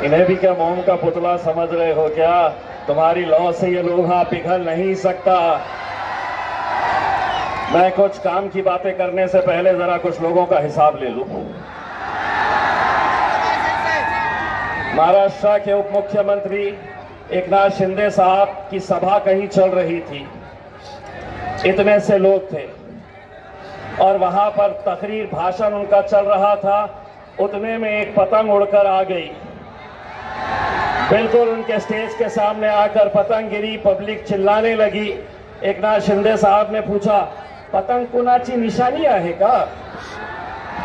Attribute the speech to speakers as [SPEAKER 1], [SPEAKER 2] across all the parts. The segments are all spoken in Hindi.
[SPEAKER 1] इन्हें भी क्या मोम का पुतला समझ रहे हो क्या? तुम्हारी लौ से ये लोहा पिघल नहीं सकता। मैं कुछ काम की बातें करने से पहले जरा कुछ लोगों का हिसाब ले लूं। महाराष्ट्र के उप मुख्यमंत्री एकनाथ शिंदे साहब की सभा कहीं चल रही थी, इतने से लोग थे और वहां पर तकरीर भाषण उनका चल रहा था। उतने में एक पतंग उड़कर आ गई, बिल्कुल उनके स्टेज के सामने आकर पतंग गिरी। पब्लिक चिल्लाने लगी। एकनाथ शिंदे साहब ने पूछा, पतंग कुणाची निशानी आहे का?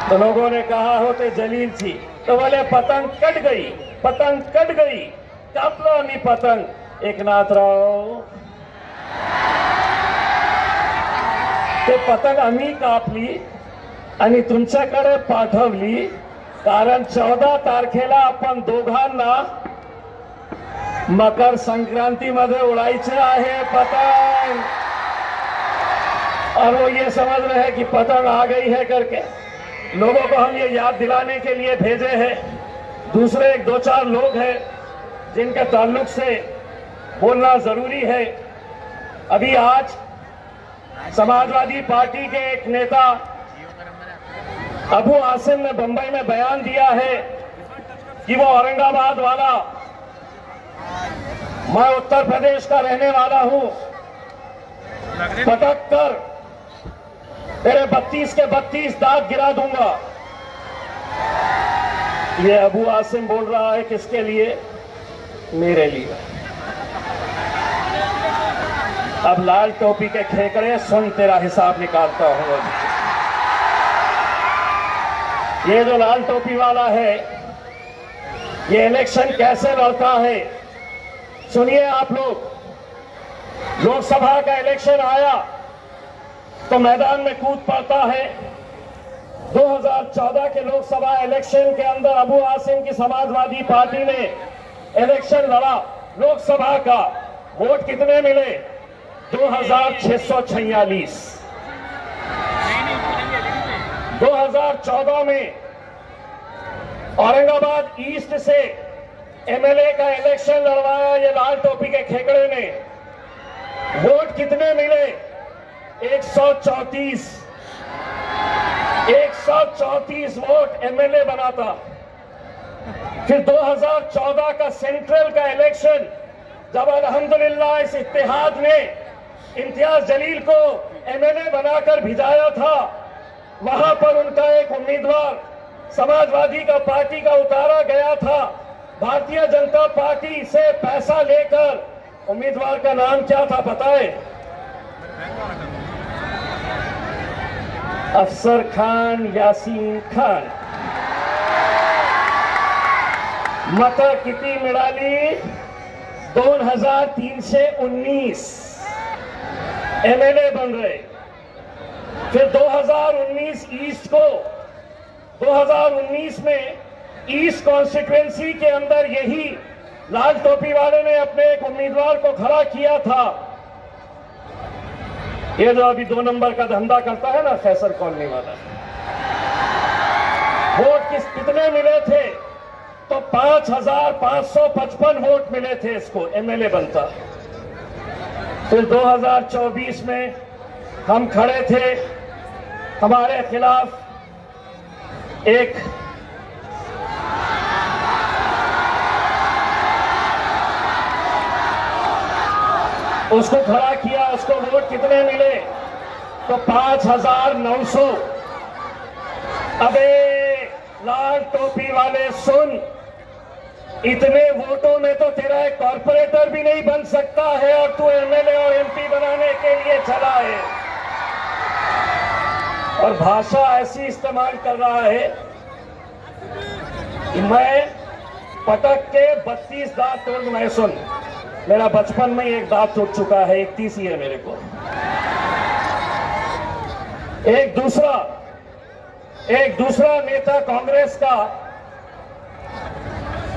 [SPEAKER 1] तो लोगों ने कहा होते जलील थी। तो बोले पतंग कट गई, पतंग कट गई, कापलो आणि पतंग। एकनाथराव, ते पतंग आम्ही कापली आणि तुमच्याकडे पाठवली, कारण 14 तारखेला आपण दोघांना मकर संक्रांति मध्ये उड़ायचे आहे पतंग। और वो ये समझ रहे हैं कि पतंग आ गई है करके। लोगों को हम ये याद दिलाने के लिए भेजे हैं। दूसरे 1-2-4 लोग हैं जिनके ताल्लुक से बोलना जरूरी है। अभी आज समाजवादी पार्टी के एक नेता अबू आसिम ने बंबई में बयान दिया है कि वो औरंगाबाद वाला, मैं उत्तर प्रदेश का रहने वाला हूं, पटक कर तेरे 32 के 32 दांत गिरा दूंगा। ये अबू आसिम बोल रहा है किसके लिए? मेरे लिए। अब लाल टोपी के खेकड़े सुन, तेरा हिसाब निकालता हूं। ये जो लाल टोपी वाला है, ये इलेक्शन कैसे लड़ता है सुनिए आप लोग। लोकसभा का इलेक्शन आया तो मैदान में कूद पड़ता है। 2014 के लोकसभा इलेक्शन के अंदर अबू आसिम की समाजवादी पार्टी ने इलेक्शन लड़ा। लोकसभा का वोट कितने मिले? 2646। 2014 में औरंगाबाद ईस्ट से एमएलए का इलेक्शन लड़वाया ये लाल टोपी के खेकड़े ने। वोट कितने मिले? 134। 134 वोट एमएलए बनाता। फिर 2014 का सेंट्रल का इलेक्शन, जब अल्हम्दुलिल्लाह इस इत्तेहाद ने इम्तियाज जलील को एमएलए बनाकर भिजाया था, वहां पर उनका एक उम्मीदवार समाजवादी का पार्टी का उतारा गया था। भारतीय जनता पार्टी से पैसा लेकर। उम्मीदवार का नाम क्या था पता है? अफसर खान यासीन खान। मतं किती मिळाली? 2319। एमएलए बन रहे। फिर 2019 ईस्ट को, 2019 में ईस्ट कॉन्स्टिट्यूएंसी के अंदर यही लाल टोपी वाले ने अपने एक उम्मीदवार को खड़ा किया था। ये जो अभी 2 नंबर का धंधा करता है ना, फैसल कॉलोनी वाला। वोट कितने मिले थे? तो 5555 वोट मिले थे इसको, एमएलए बनता। फिर 2024 में हम खड़े थे, हमारे खिलाफ एक उसको खड़ा किया। उसको वोट कितने मिले? तो 5900। अबे लाल टोपी वाले सुन, इतने वोटों में तो तेरा एक कॉर्पोरेटर भी नहीं बन सकता है और तू एमएलए और एमपी बनाने के लिए चला है। और भाषा ऐसी इस्तेमाल कर रहा है कि मैं पटक के 32 दांत तोड़। मैं सुन, मेरा बचपन में एक दांत टूट चुका है, 31 ही है मेरे को। एक दूसरा नेता कांग्रेस का,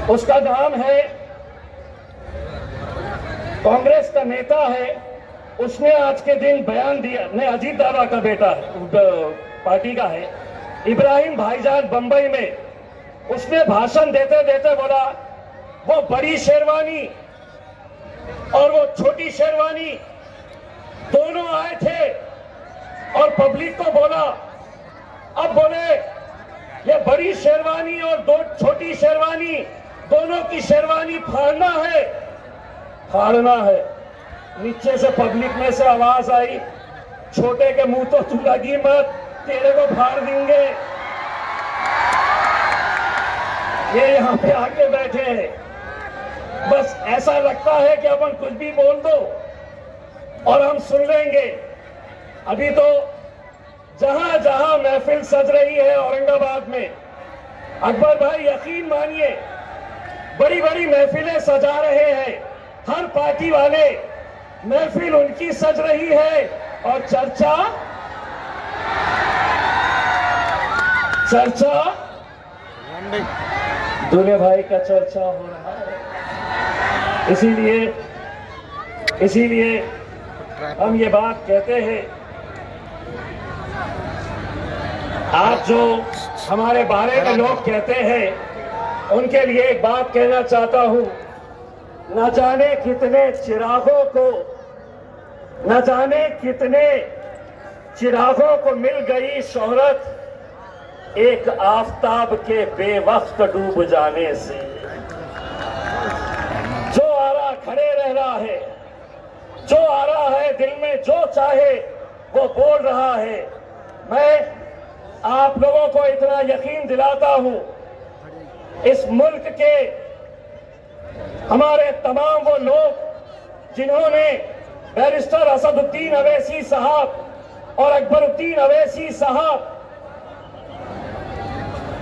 [SPEAKER 1] उसका नाम है, कांग्रेस का नेता है, उसने आज के दिन बयान दिया। नहीं, अजीत दादा का बेटा पार्टी का है, इब्राहिम भाईजान बंबई में। उसने भाषण देते देते बोला वो बड़ी शेरवानी और वो छोटी शेरवानी दोनों आए थे और पब्लिक को बोला, अब बोले ये बड़ी शेरवानी और दो छोटी शेरवानी दोनों की शेरवानी फाड़ना है, फाड़ना है। नीचे से पब्लिक में से आवाज आई, छोटे के मुंह तो तू लगी मत, तेरे को फाड़ देंगे। ये यहां पे आके बैठे हैं, बस ऐसा लगता है कि अपन कुछ भी बोल दो और हम सुन लेंगे। अभी तो जहां जहां महफिल सज रही है औरंगाबाद में, अकबर भाई यकीन मानिए बड़ी बड़ी महफिलें सजा रहे हैं, हर पार्टी वाले महफिल उनकी सज रही है और चर्चा दूल्हे भाई का चर्चा हो रहा है। इसीलिए हम ये बात कहते हैं, आज जो हमारे बारे में लोग कहते हैं उनके लिए एक बात कहना चाहता हूं। न जाने कितने चिरागों को मिल गई शोहरत एक आफताब के बेवक्त डूब जाने से। जो आ रहा खड़े रह रहा है, जो आ रहा है दिल में जो चाहे वो बोल रहा है। मैं आप लोगों को इतना यकीन दिलाता हूं, इस मुल्क के हमारे तमाम वो लोग जिन्होंने बैरिस्टर असदुद्दीन अवैसी साहब और अकबरुद्दीन अवैसी साहब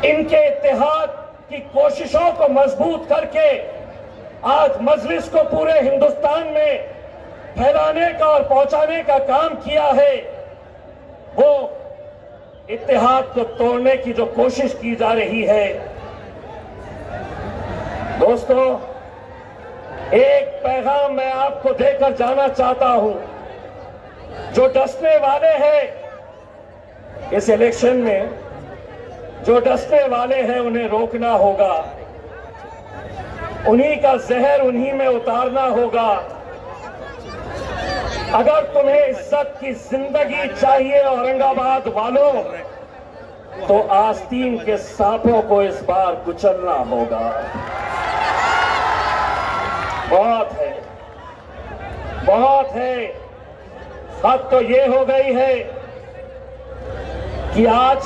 [SPEAKER 1] इनके इत्तेहाद की कोशिशों को मजबूत करके आज मजलिस को पूरे हिंदुस्तान में फैलाने का और पहुंचाने का काम किया है, वो इत्तेहाद को तोड़ने की जो कोशिश की जा रही है। दोस्तों, एक पैगाम मैं आपको देकर जाना चाहता हूं। जो डसने वाले हैं इस इलेक्शन में, जो डसने वाले हैं उन्हें रोकना होगा, उन्हीं का जहर उन्हीं में उतारना होगा। अगर तुम्हें इज्जत की जिंदगी चाहिए औरंगाबाद वालों, तो आस्तीन के सांपों को इस बार कुचलना होगा। बहुत है। हद तो ये हो गई है कि आज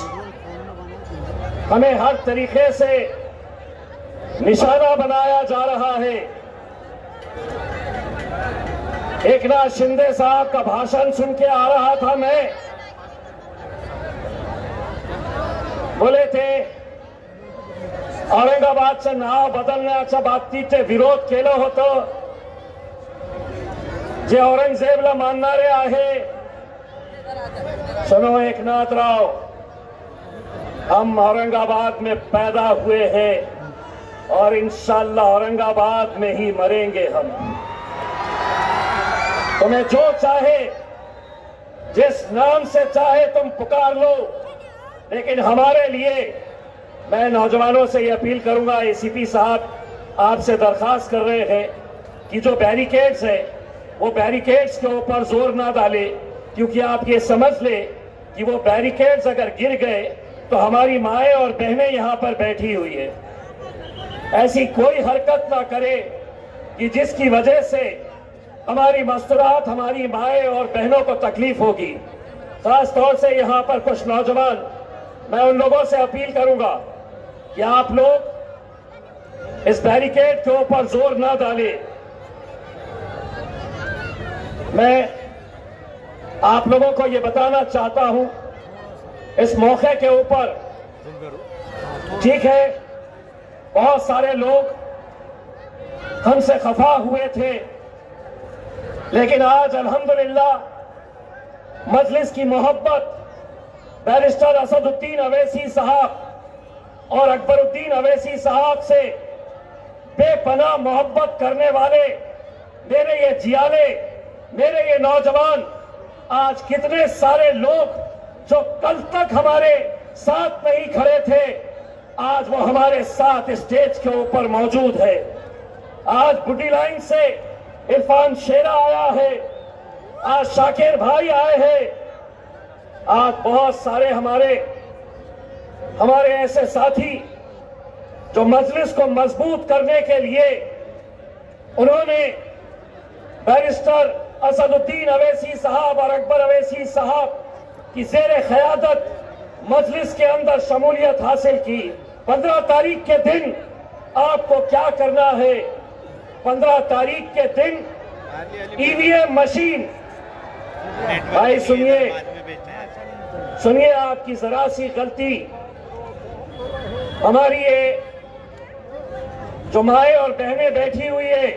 [SPEAKER 1] हमें हर तरीके से निशाना बनाया जा रहा है। एकनाथ शिंदे साहब का भाषण सुन के आ रहा था मैं, बोले थे औरंगाबादचं नाव बदलण्याच्या बाबतीत विरोध केला होता। जे औरंगजेबला मानणारे आहे, सुनो एकनाथराव, हम औरंगाबाद में पैदा हुए हैं और इंशाअल्लाह औरंगाबाद में ही मरेंगे हम। तुम्हें जो चाहे, जिस नाम से चाहे तुम पुकार लो, लेकिन हमारे लिए, मैं नौजवानों से ये अपील करूंगा, एसीपी साहब आपसे दरखास्त कर रहे हैं कि जो बैरिकेड्स है वो बैरिकेड्स के ऊपर जोर ना डाले, क्योंकि आप ये समझ ले कि वो बैरिकेड्स अगर गिर गए तो हमारी माएँ और बहनें यहां पर बैठी हुई है। ऐसी कोई हरकत ना करे कि जिसकी वजह से हमारी मस्तूरात, हमारी माएँ और बहनों को तकलीफ होगी। खास तौर से यहां पर कुछ नौजवान, मैं उन लोगों से अपील करूंगा कि आप लोग इस बैरिकेड के ऊपर जोर ना डालें। मैं आप लोगों को ये बताना चाहता हूं इस मौके के ऊपर, ठीक है बहुत सारे लोग हमसे खफा हुए थे, लेकिन आज अल्हम्दुलिल्लाह मजलिस की मोहब्बत बैरिस्टर असदुद्दीन अवैसी साहब और अकबरुद्दीन अवैसी साहब से बेपनाह मोहब्बत करने वाले मेरे ये जियाले, मेरे ये नौजवान, आज कितने सारे लोग जो कल तक हमारे साथ नहीं खड़े थे, आज वो हमारे साथ स्टेज के ऊपर मौजूद है। आज बुटी लाइन से इरफान शेरा आया है, आज शाकिर भाई आए हैं, आज बहुत सारे हमारे ऐसे साथी जो मजलिस को मजबूत करने के लिए उन्होंने बैरिस्टर असदुद्दीन अवैसी साहब और अकबर अवैसी साहब की ज़ेरे क़यादत मजलिस के अंदर शमूलियत हासिल की। 15 तारीख के दिन आपको क्या करना है? 15 तारीख के दिन ईवीएम मशीन, भाई सुनिए आपकी जरा सी गलती, हमारी ये जो माए और बहनें बैठी हुई है,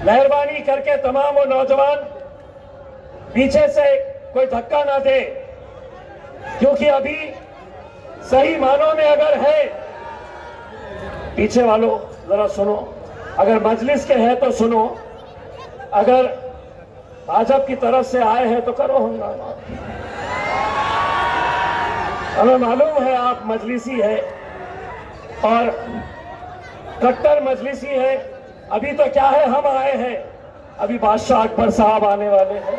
[SPEAKER 1] मेहरबानी करके तमाम वो नौजवान पीछे से कोई धक्का ना दे, क्योंकि अभी सही मानों में अगर है, पीछे वालों जरा सुनो, अगर मजलिस के हैं तो सुनो, अगर भाजपा की तरफ से आए हैं तो करो हंगामा। हमें मालूम है आप मजलिसी है और कट्टर मजलिसी है। अभी तो क्या है, हम आए हैं, अभी बादशाह अकबर साहब आने वाले हैं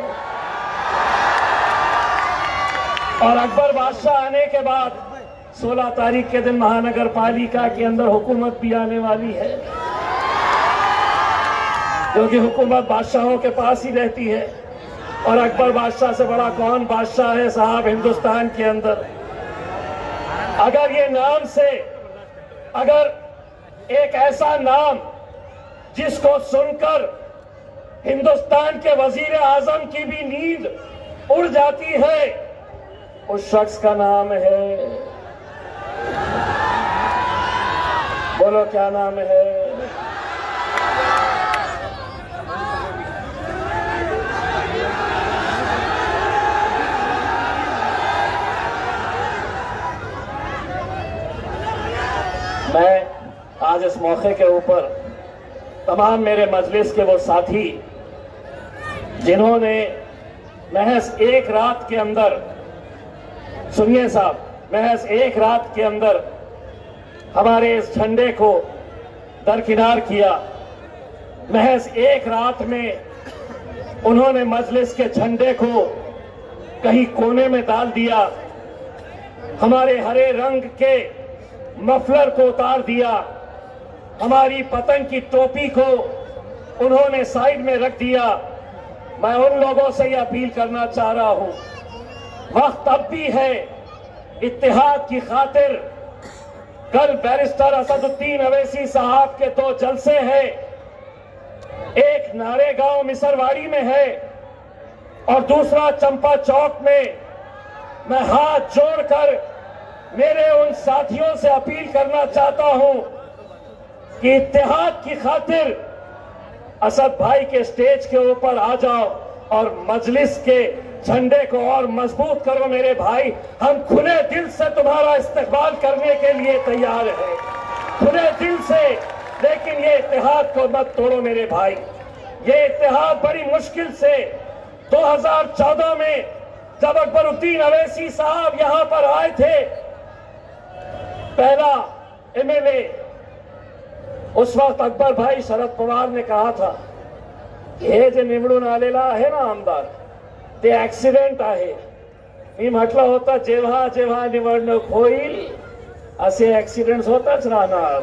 [SPEAKER 1] और अकबर बादशाह आने के बाद 16 तारीख के दिन महानगर पालिका के अंदर हुकूमत भी आने वाली है, क्योंकि हुकूमत बादशाहों के पास ही रहती है और अकबर बादशाह से बड़ा कौन बादशाह है साहब हिंदुस्तान के अंदर। अगर ये नाम से, अगर एक ऐसा नाम जिसको सुनकर हिंदुस्तान के वजीर आजम की भी नींद उड़ जाती है, उस शख्स का नाम है, बोलो क्या नाम है? मैं आज इस मौके के ऊपर तमाम मेरे मजलिस के वो साथी जिन्होंने महज एक रात के अंदर, सुनिए साहब, महज एक रात के अंदर हमारे इस झंडे को दरकिनार किया, महज एक रात में उन्होंने मजलिस के झंडे को कहीं कोने में डाल दिया, हमारे हरे रंग के मफलर को उतार दिया, हमारी पतंग की टोपी को उन्होंने साइड में रख दिया। मैं उन लोगों से यह अपील करना चाह रहा हूं, वक्त अब भी है इत्तेहाद की खातिर। कल बैरिस्टर असदुद्दीन अवैसी साहब के 2 जलसे हैं, एक नारेगांव मिसरवाड़ी में है और दूसरा चंपा चौक में। मैं हाथ जोड़कर मेरे उन साथियों से अपील करना चाहता हूं कि इत्तेहाद की खातिर असद भाई के स्टेज के ऊपर आ जाओ और मजलिस के झंडे को और मजबूत करो मेरे भाई। हम खुले दिल से तुम्हारा इस्तकबाल करने के लिए तैयार हैं, खुले दिल से, लेकिन ये इत्तेहाद को मत तोड़ो मेरे भाई। ये इत्तेहाद बड़ी मुश्किल से 2014 में जब अकबरुद्दीन अवैसी साहब यहां पर आए थे, पहला एमएलए, उस वक्त अकबर भाई शरद पवार ने कहा था, हे जे निवडून आलेला आहे ना आमदार, ते ऍक्सिडेंट आहे। मी म्हटलं होतं जेव्हा जेव्हा निवडणूक होईल असे ऍक्सिडेंट्स होतच राहणार।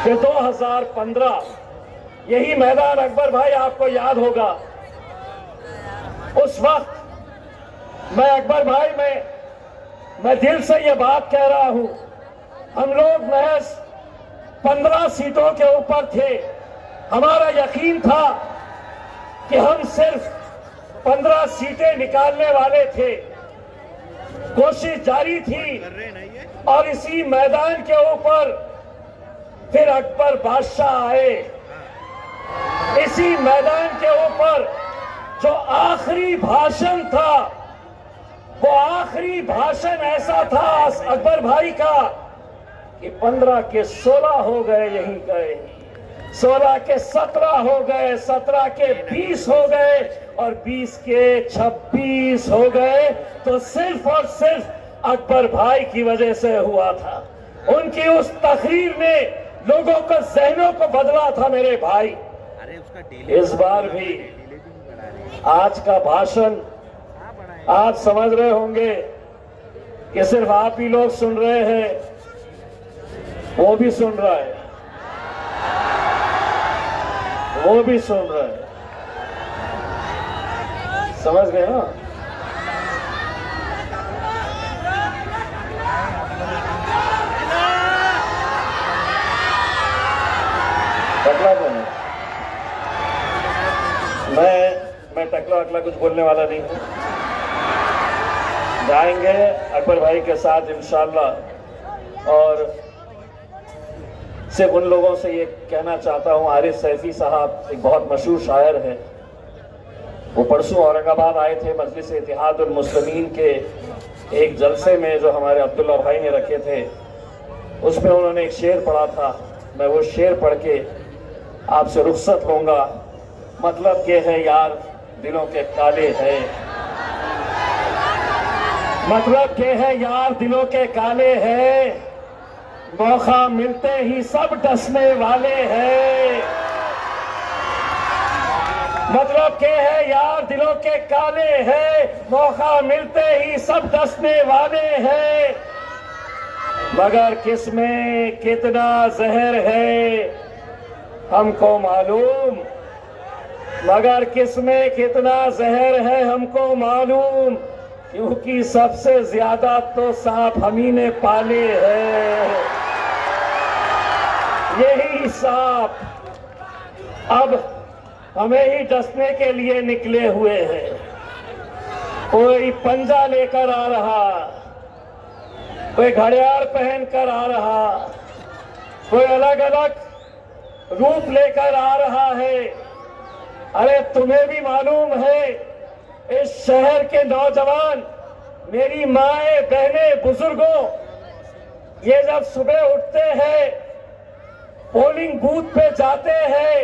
[SPEAKER 1] फिर 2015 यही मैदान, अकबर भाई आपको याद होगा, उस वक्त मैं अकबर भाई मैं दिल से ये बात कह रहा हूं, हम लोग महज 15 सीटों के ऊपर थे। हमारा यकीन था कि हम सिर्फ 15 सीटें निकालने वाले थे, कोशिश जारी थी और इसी मैदान के ऊपर फिर अकबर बादशाह आए। इसी मैदान के ऊपर जो आखिरी भाषण था, वो आखिरी भाषण ऐसा था अकबर भाई का कि 15 के 16 हो गए, यही गए, 16 के 17 हो गए, 17 के 20 हो गए और 20 के 26 हो गए। तो सिर्फ और सिर्फ अकबर भाई की वजह से हुआ था। उनकी उस तकरीर ने लोगों के जहनों को बदला था मेरे भाई। इस बार भी आज का भाषण आप समझ रहे होंगे कि सिर्फ आप ही लोग सुन रहे हैं, वो भी सुन रहा है, वो भी सुन रहा है। समझ गए ना? टकला कौन है? मैं टकला वकला कुछ बोलने वाला नहीं हूं। जाएंगे अकबर भाई के साथ इंशाल्लाह। और सिर्फ उन लोगों से ये कहना चाहता हूं, आरिफ सैफी साहब एक बहुत मशहूर शायर है, वो परसों औरंगाबाद आए थे मजलिस इत्तेहादुल मुस्लिमीन के एक जलसे में जो हमारे अब्दुल्ला भाई ने रखे थे, उसमें उन्होंने एक शेर पढ़ा था। मैं वो शेर पढ़ के आपसे रुखसत लूंगा। मतलब ये है यार दिलों के काले हैं, मतलब ये है यार दिलों के काले हैं, मौका मिलते ही सब डसने वाले हैं। मतलब क्या है यार दिलों के काले हैं, मौका मिलते ही सब डसने वाले हैं। मगर किसमें कितना जहर है हमको मालूम, मगर किसमें कितना जहर है हमको मालूम, क्योंकि सबसे ज्यादा तो सांप हम ही ने पाले हैं। यही सांप अब हमें ही डसने के लिए निकले हुए हैं। कोई पंजा लेकर आ रहा, कोई घड़ियाल पहनकर आ रहा, कोई अलग अलग रूप लेकर आ रहा है। अरे तुम्हें भी मालूम है, इस शहर के नौजवान, मेरी माएं बहनें बुजुर्गों, ये जब सुबह उठते हैं, पोलिंग बूथ पे जाते हैं,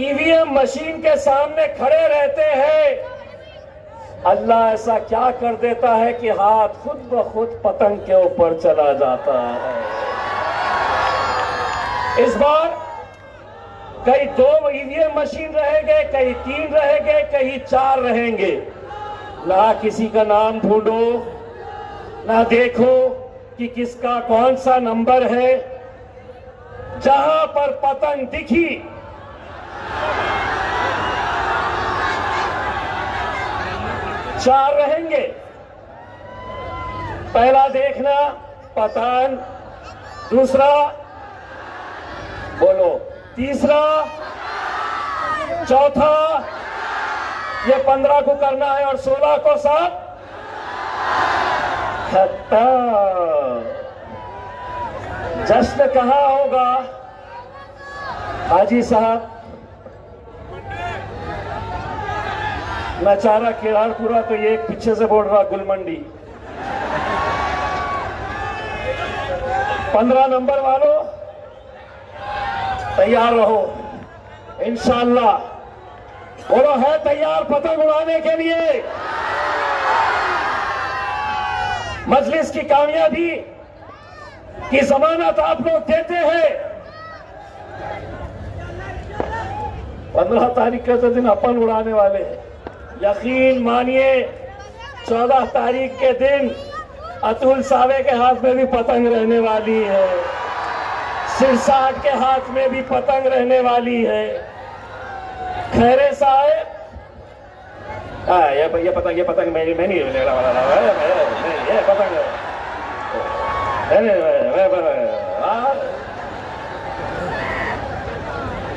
[SPEAKER 1] ईवीएम मशीन के सामने खड़े रहते हैं, अल्लाह ऐसा क्या कर देता है कि हाथ खुद ब खुद पतंग के ऊपर चला जाता है। इस बार कहीं 2 ईवीएम मशीन रहेंगे, कहीं 3 रहेंगे, कहीं 4 रहेंगे। ना किसी का नाम ढूंढो, ना देखो कि किसका कौन सा नंबर है। जहां पर पतंग दिखी, चार रहेंगे। पहला देखना पतंग, दूसरा बोलो, तीसरा, चौथा, ये 15 को करना है और 16 को साथ खत्म। जश्न कहाँ होगा हाजी साहब? मैं चाह रहा केदारपुरा, तो ये पीछे से बोल रहा गुलमंडी। 15 नंबर वालों तैयार रहो, इंशाअल्लाह। बोलो, है तैयार पतंग उड़ाने के लिए? मजलिस की कामयाबी की जमानत आप लोग देते हैं। 15 तारीख का दिन अपन उड़ाने वाले हैं। यकीन मानिए 14 तारीख के दिन अतुल सावे के हाथ में भी पतंग रहने वाली है, सिरसाट के हाथ में भी पतंग रहने वाली है। खैरे साहब, ये पतंग मैं नहीं लेने वाला, ये पतंग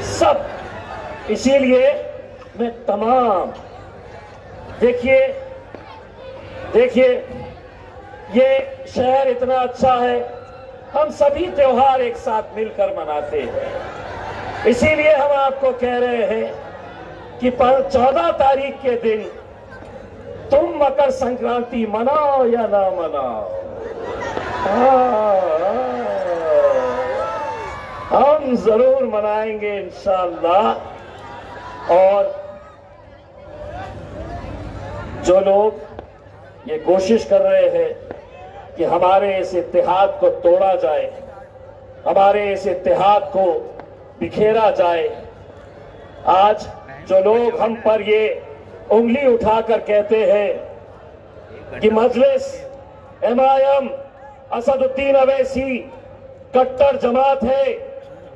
[SPEAKER 1] सब। इसीलिए मैं तमाम, देखिए ये शहर इतना अच्छा है, हम सभी त्योहार एक साथ मिलकर मनाते हैं। इसीलिए हम आपको कह रहे हैं कि 14 तारीख के दिन तुम मकर संक्रांति मनाओ या ना मनाओ, हम जरूर मनाएंगे इंशाअल्लाह। और जो लोग ये कोशिश कर रहे हैं कि हमारे इस इत्तेहाद को तोड़ा जाए, हमारे इस इत्तेहाद को बिखेरा जाए। आज जो लोग हम पर ये उंगली उठाकर कहते हैं कि मजलिस एमआईएम असदुद्दीन अवैसी कट्टर जमात है,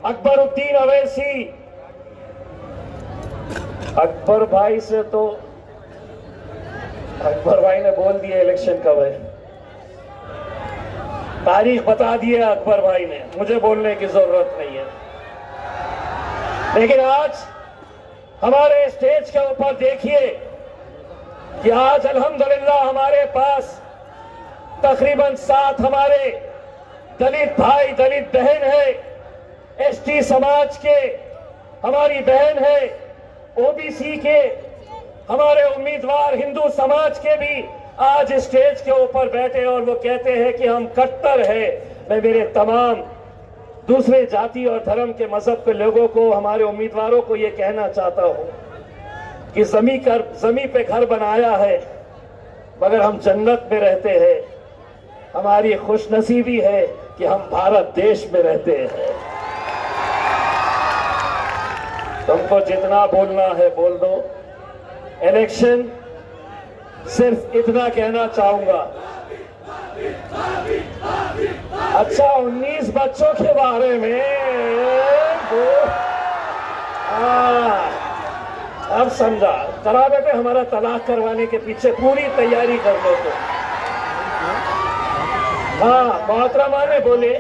[SPEAKER 1] अकबरुद्दीन अवैसी, अकबर भाई से तो अकबर भाई ने बोल दिया इलेक्शन कब है, तारीख बता दिया अकबर भाई ने, मुझे बोलने की जरूरत नहीं है। लेकिन आज हमारे स्टेज के ऊपर देखिए कि आज अल्हम्दुलिल्लाह हमारे पास तकरीबन 7 हमारे दलित भाई दलित बहन है, एसटी समाज के हमारी बहन है, ओबीसी के हमारे उम्मीदवार हिंदू समाज के भी आज स्टेज के ऊपर बैठे और वो कहते हैं कि हम कट्टर है। मैं मेरे तमाम दूसरे जाति और धर्म के मजहब के लोगों को, हमारे उम्मीदवारों को ये कहना चाहता हूं कि जमी पे घर बनाया है मगर हम जन्नत में रहते हैं। हमारी खुशनसीबी है कि हम भारत देश में रहते हैं। तुमको जितना बोलना है बोल दो। इलेक्शन सिर्फ इतना कहना चाहूंगा। अच्छा, 19 बच्चों के बारे में अब समझा। करावे पे हमारा तलाक करवाने के पीछे पूरी तैयारी कर लो तो। हाँ, मोहतरमा ने बोले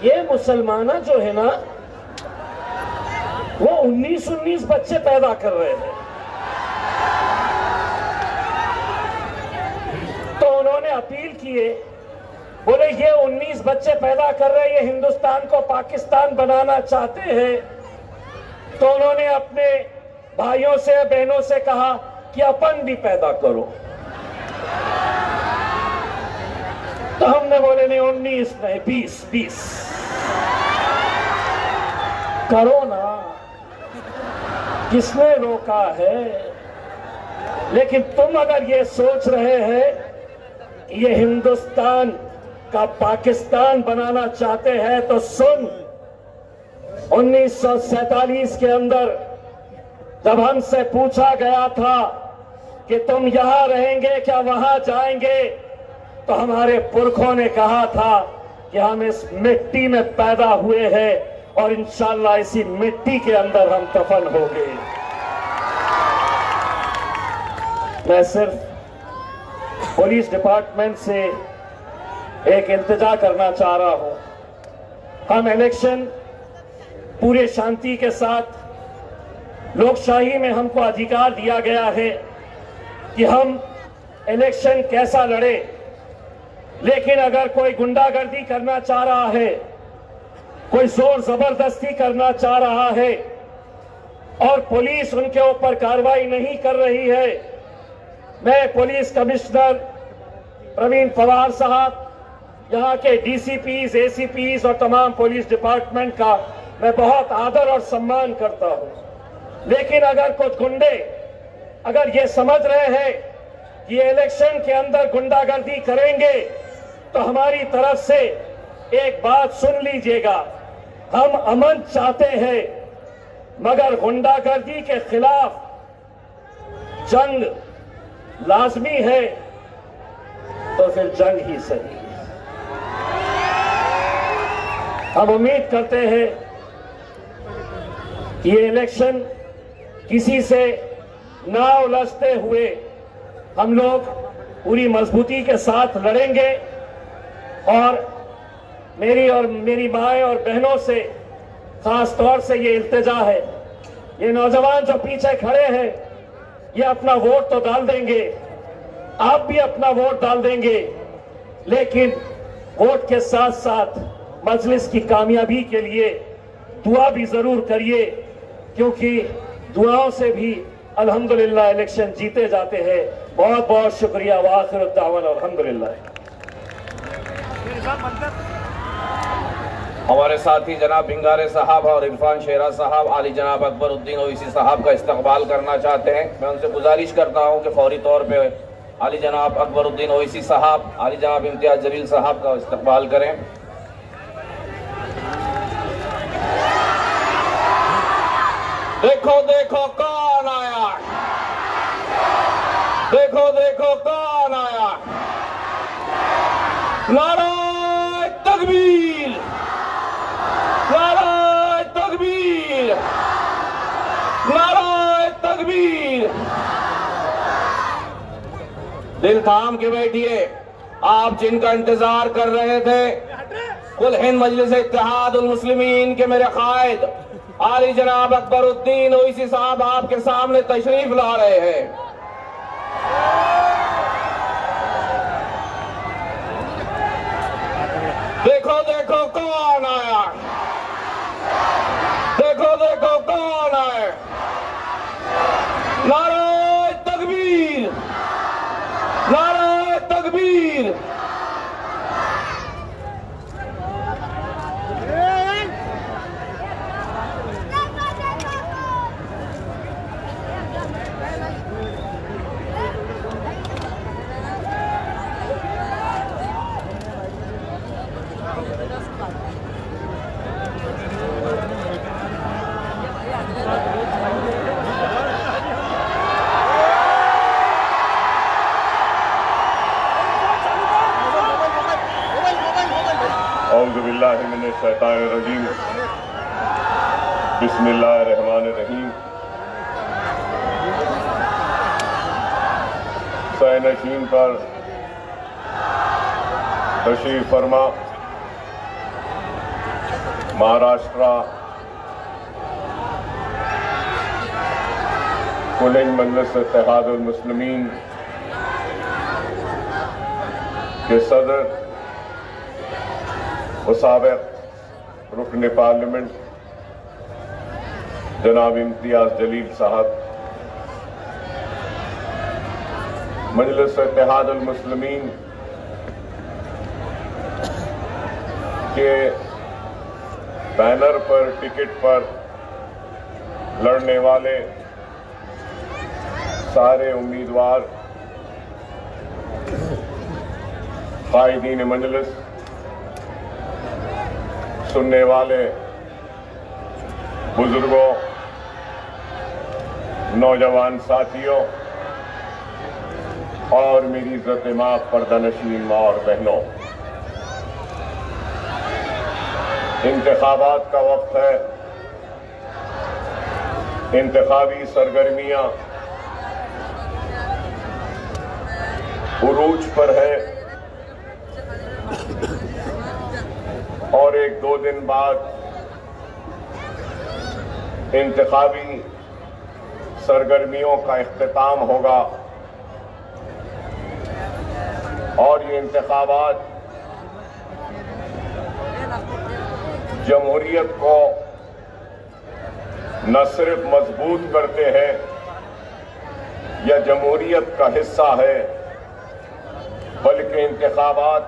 [SPEAKER 1] ये मुसलमाना जो है ना वो 19 बच्चे पैदा कर रहे हैं। तो उन्होंने अपील किए, बोले ये 19 बच्चे पैदा कर रहे हैं, ये हिंदुस्तान को पाकिस्तान बनाना चाहते हैं। तो उन्होंने अपने भाइयों से बहनों से कहा कि अपन भी पैदा करो। तो हमने बोले नहीं 19 नहीं 20 करो ना, किसने रोका है। लेकिन तुम अगर ये सोच रहे हैं कि ये हिंदुस्तान का पाकिस्तान बनाना चाहते हैं तो सुन, 1947 के अंदर जब हमसे पूछा गया था कि तुम यहां रहेंगे क्या वहां जाएंगे, तो हमारे पुरखों ने कहा था कि हम इस मिट्टी में पैदा हुए हैं और इंशाअल्लाह इसी मिट्टी के अंदर हम दफन होंगे। मैं सिर्फ पुलिस डिपार्टमेंट से एक इल्तिजा करना चाह रहा हूं। हम इलेक्शन पूरे शांति के साथ, लोकशाही में हमको अधिकार दिया गया है कि हम इलेक्शन कैसा लड़े। लेकिन अगर कोई गुंडागर्दी करना चाह रहा है, कोई जोर जबरदस्ती करना चाह रहा है और पुलिस उनके ऊपर कार्रवाई नहीं कर रही है, मैं पुलिस कमिश्नर प्रवीण पवार साहब, यहाँ के डीसीपीज, एसीपीज और तमाम पुलिस डिपार्टमेंट का मैं बहुत आदर और सम्मान करता हूं। लेकिन अगर कुछ गुंडे अगर ये समझ रहे हैं कि ये इलेक्शन के अंदर गुंडागर्दी करेंगे, तो हमारी तरफ से एक बात सुन लीजिएगा। हम अमन चाहते हैं मगर गुंडागर्दी के खिलाफ जंग लाजमी है, तो फिर जंग ही सही। हम उम्मीद करते हैं कि ये इलेक्शन किसी से ना उलझते हुए हम लोग पूरी मजबूती के साथ लड़ेंगे। और मेरी माए और बहनों से खास तौर से ये इल्तिजा है, ये नौजवान जो पीछे खड़े हैं ये अपना वोट तो डाल देंगे, आप भी अपना वोट डाल देंगे, लेकिन वोट के साथ साथ मजलिस की कामयाबी के लिए दुआ भी जरूर करिए, क्योंकि दुआओं से भी अल्हम्दुलिल्लाह इलेक्शन जीते जाते हैं। बहुत बहुत शुक्रिया। वाखिर दावना अल्हम्दुलिल्लाह।
[SPEAKER 2] हमारे साथी जनाब भिंगारे साहब और इरफान शेरा साहब आली जनाब अकबरुद्दीन ओवैसी साहब का इस्तकबाल करना चाहते हैं। मैं उनसे गुजारिश करता हूं कि फौरी तौर पे आली जनाब अकबरुद्दीन ओवैसी साहब, आली जनाब इम्तियाज जलील साहब का इस्तकबाल करें। देखो देखो कौन आया, देखो देखो कौन आया। नाराए तकबीर, नाराए तकबीर, नाराए तकबीर। दिल थाम के बैठिए। आप जिनका इंतजार कर रहे थे, कुल हिंद मजलिस इत्तेहादुल मुस्लिमीन के मेरे कायद आली जनाब अकबरुद्दीन ओवैसी साहब आपके सामने तशरीफ ला रहे हैं। देखो देखो कौन आया, देखो देखो कौन आया। नाराए तकबीर, नाराए तकबीर।
[SPEAKER 3] औज़ुबिल्लाहि मिनश्शैतानिर्रजीम, बिस्मिल्लाहिर्रहमानिर्रहीम। सैनशीन पर तशरीफ फरमा महाराष्ट्र कुल हिंद मजलिस इत्तेहादुल मुस्लिमीन के सदर व साबिक़ रुकन पार्लियामेंट जनाब इम्तियाज जलील साहब, मजलिस इत्तेहादुल मुस्लिमीन के बैनर पर, टिकट पर लड़ने वाले सारे उम्मीदवार, कायदीन मजलिस, सुनने वाले बुजुर्गों, नौजवान साथियों और मेरी इज्जत मां पर्दानशीन मां और बहनों, इंतखाबात का वक्त है। इंतखाबी सरगर्मियां उरूज पर है और एक दो दिन बाद इंतखाबी सरगर्मियों का इख्तिताम होगा और ये इंतखाबात जमहूरियत को न सिर्फ मजबूत करते हैं या जमहूरियत का हिस्सा है, बल्कि इंतखाबात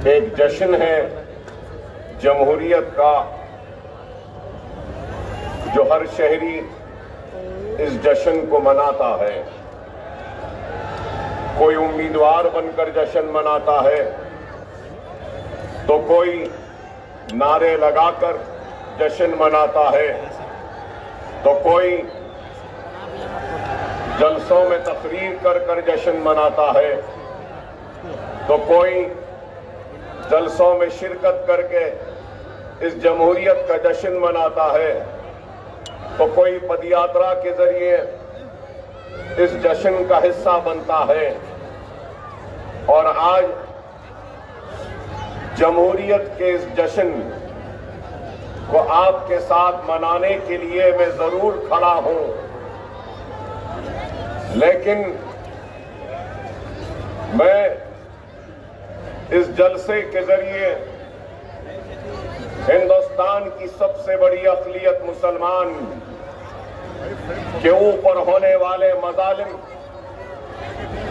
[SPEAKER 3] एक जश्न है जमहूरियत का, जो हर शहरी इस जश्न को मनाता है। कोई उम्मीदवार बनकर जश्न मनाता है तो कोई नारे लगाकर जश्न मनाता है, तो कोई जलसों में तकरीर कर कर जश्न मनाता है, तो कोई जलसों में शिरकत करके इस जमहूरियत का जश्न मनाता है, तो कोई पदयात्रा के जरिए इस जश्न का हिस्सा बनता है। और आज जमहूरियत के इस जश्न को आपके साथ मनाने के लिए मैं जरूर खड़ा हूं, लेकिन मैं इस जलसे के जरिए हिंदुस्तान की सबसे बड़ी अक़लियत मुसलमान के ऊपर होने वाले मज़ालिम,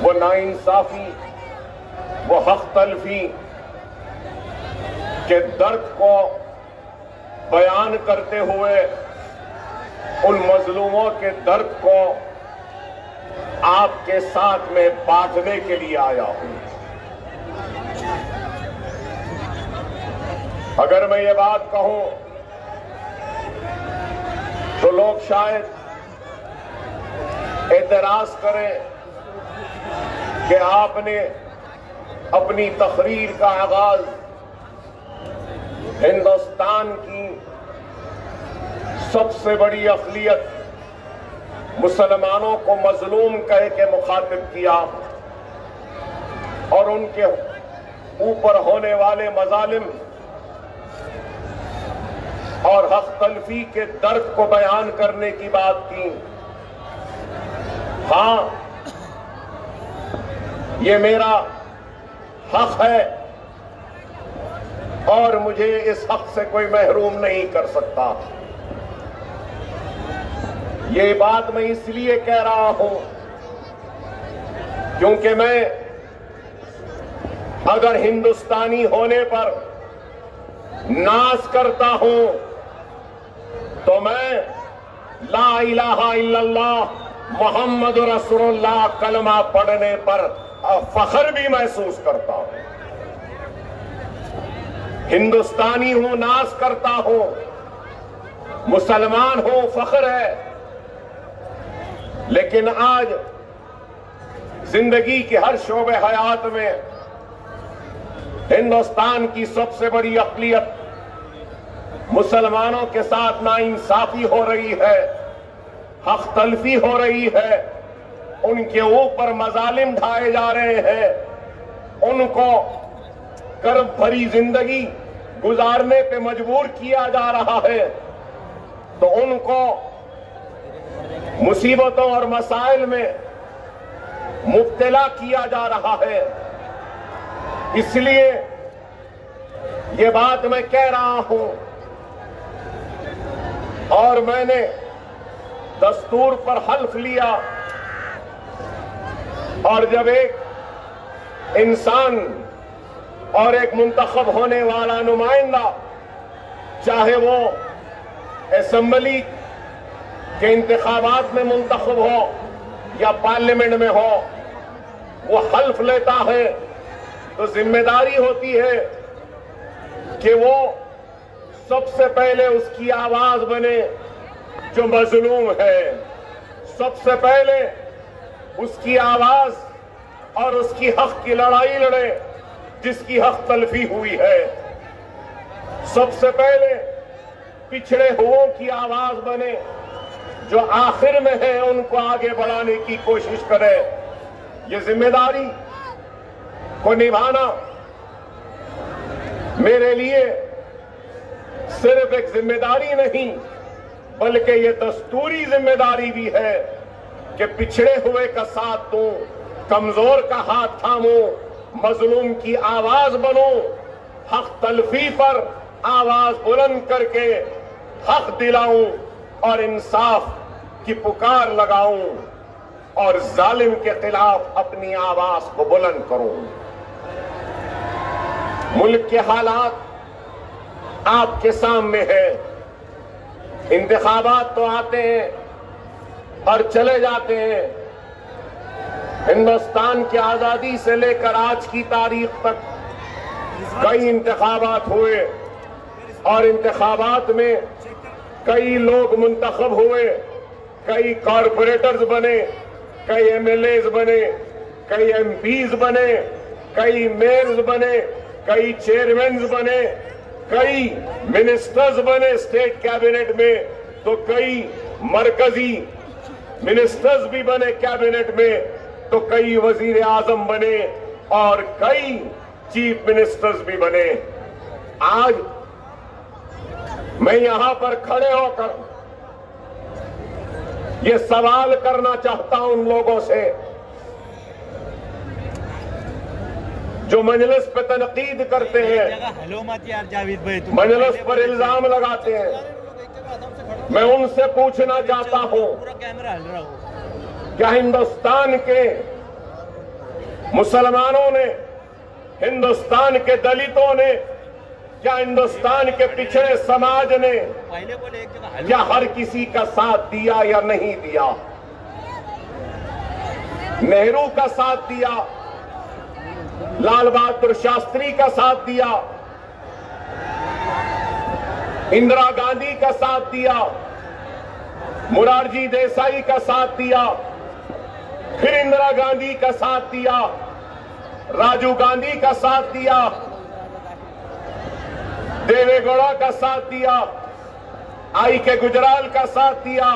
[SPEAKER 3] वो नाइंसाफी, वो हक़ तलफी के दर्द को बयान करते हुए उन मजलूमों के दर्द को आपके साथ में बांटने के लिए आया हूं। अगर मैं ये बात कहूं तो लोग शायद एतराज करें कि आपने अपनी तकरीर का आगाज हिंदुस्तान की सबसे बड़ी अक़लियत मुसलमानों को मजलूम कह के मुखातिब किया और उनके ऊपर होने वाले मजालिम और हक तलफी के दर्द को बयान करने की बात की। हां, ये मेरा हक है और मुझे इस हक से कोई महरूम नहीं कर सकता। ये बात मैं इसलिए कह रहा हूं क्योंकि मैं अगर हिंदुस्तानी होने पर नाज करता हूं तो मैं ला इलाहा इल्लल्लाह मोहम्मद रसूलुल्लाह कलमा पढ़ने पर फख्र भी महसूस करता हूं। हिंदुस्तानी हूं, नाज करता हूं, मुसलमान हूं, फख्र है। लेकिन आज जिंदगी के हर शोबे हयात में हिंदुस्तान की सबसे बड़ी अक़लियत मुसलमानों के साथ नाइंसाफी हो रही है, हक तलफी हो रही है, उनके ऊपर मजालिम ढाए जा रहे हैं, उनको कर्ब भरी जिंदगी गुजारने पे मजबूर किया जा रहा है, तो उनको मुसीबतों और मसाइल में मुब्तला किया जा रहा है। इसलिए ये बात मैं कह रहा हूं और मैंने दस्तूर पर हल्फ लिया और जब एक इंसान और एक मुंतखब होने वाला नुमाइंदा, चाहे वो असेंबली के इंतखाबात में मुंतखब हो या पार्लियामेंट में हो, वो हल्फ लेता है तो जिम्मेदारी होती है कि वो सबसे पहले उसकी आवाज बने जो मजलूम है, सबसे पहले उसकी आवाज और उसकी हक की लड़ाई लड़े जिसकी हक तलफी हुई है, सबसे पहले पिछड़े हुओं की आवाज बने जो आखिर में है, उनको आगे बढ़ाने की कोशिश करे। ये जिम्मेदारी को निभाना मेरे लिए सिर्फ एक जिम्मेदारी नहीं बल्कि ये दस्तूरी जिम्मेदारी भी है कि पिछड़े हुए का साथ दूं, कमजोर का हाथ थामूं, मजलूम की आवाज बनूं, हक तलफी पर आवाज बुलंद करके हक दिलाऊं और इंसाफ की पुकार लगाऊं और जालिम के खिलाफ अपनी आवाज को बुलंद करूं। मुल्क के हालात आपके सामने है। इंतखाबात तो आते हैं और चले जाते हैं। हिंदुस्तान की आजादी से लेकर आज की तारीख तक कई इंतखाबात हुए और इंतखाबात में कई लोग मुंतखब हुए, कई कॉरपोरेटर्स बने, कई एमएलएज बने, कई एमपीज बने, कई मेयर्स बने, कई चेयरमैन बने, कई मिनिस्टर्स बने स्टेट कैबिनेट में, तो कई मरकजी मिनिस्टर्स भी बने कैबिनेट में, तो कई वजीर आजम बने और कई चीफ मिनिस्टर्स भी बने। आज मैं यहां पर खड़े होकर ये सवाल करना चाहता हूं उन लोगों से जो मजलिस पे तनकीद करते हैं, मजलिस पर इल्जाम लगाते हैं। मैं उनसे पूछना चाहता हूं, क्या हिंदुस्तान के मुसलमानों ने, हिंदुस्तान के दलितों ने, क्या हिंदुस्तान के पिछड़े समाज ने क्या हर किसी का साथ दिया या नहीं दिया? नेहरू का साथ दिया, लाल बहादुर शास्त्री का साथ दिया, इंदिरा गांधी का साथ दिया, मोरारजी देसाई का साथ दिया, फिर इंदिरा गांधी का साथ दिया, राजीव गांधी का साथ दिया, देवेगौड़ा का साथ दिया, आई के गुजराल का साथ दिया,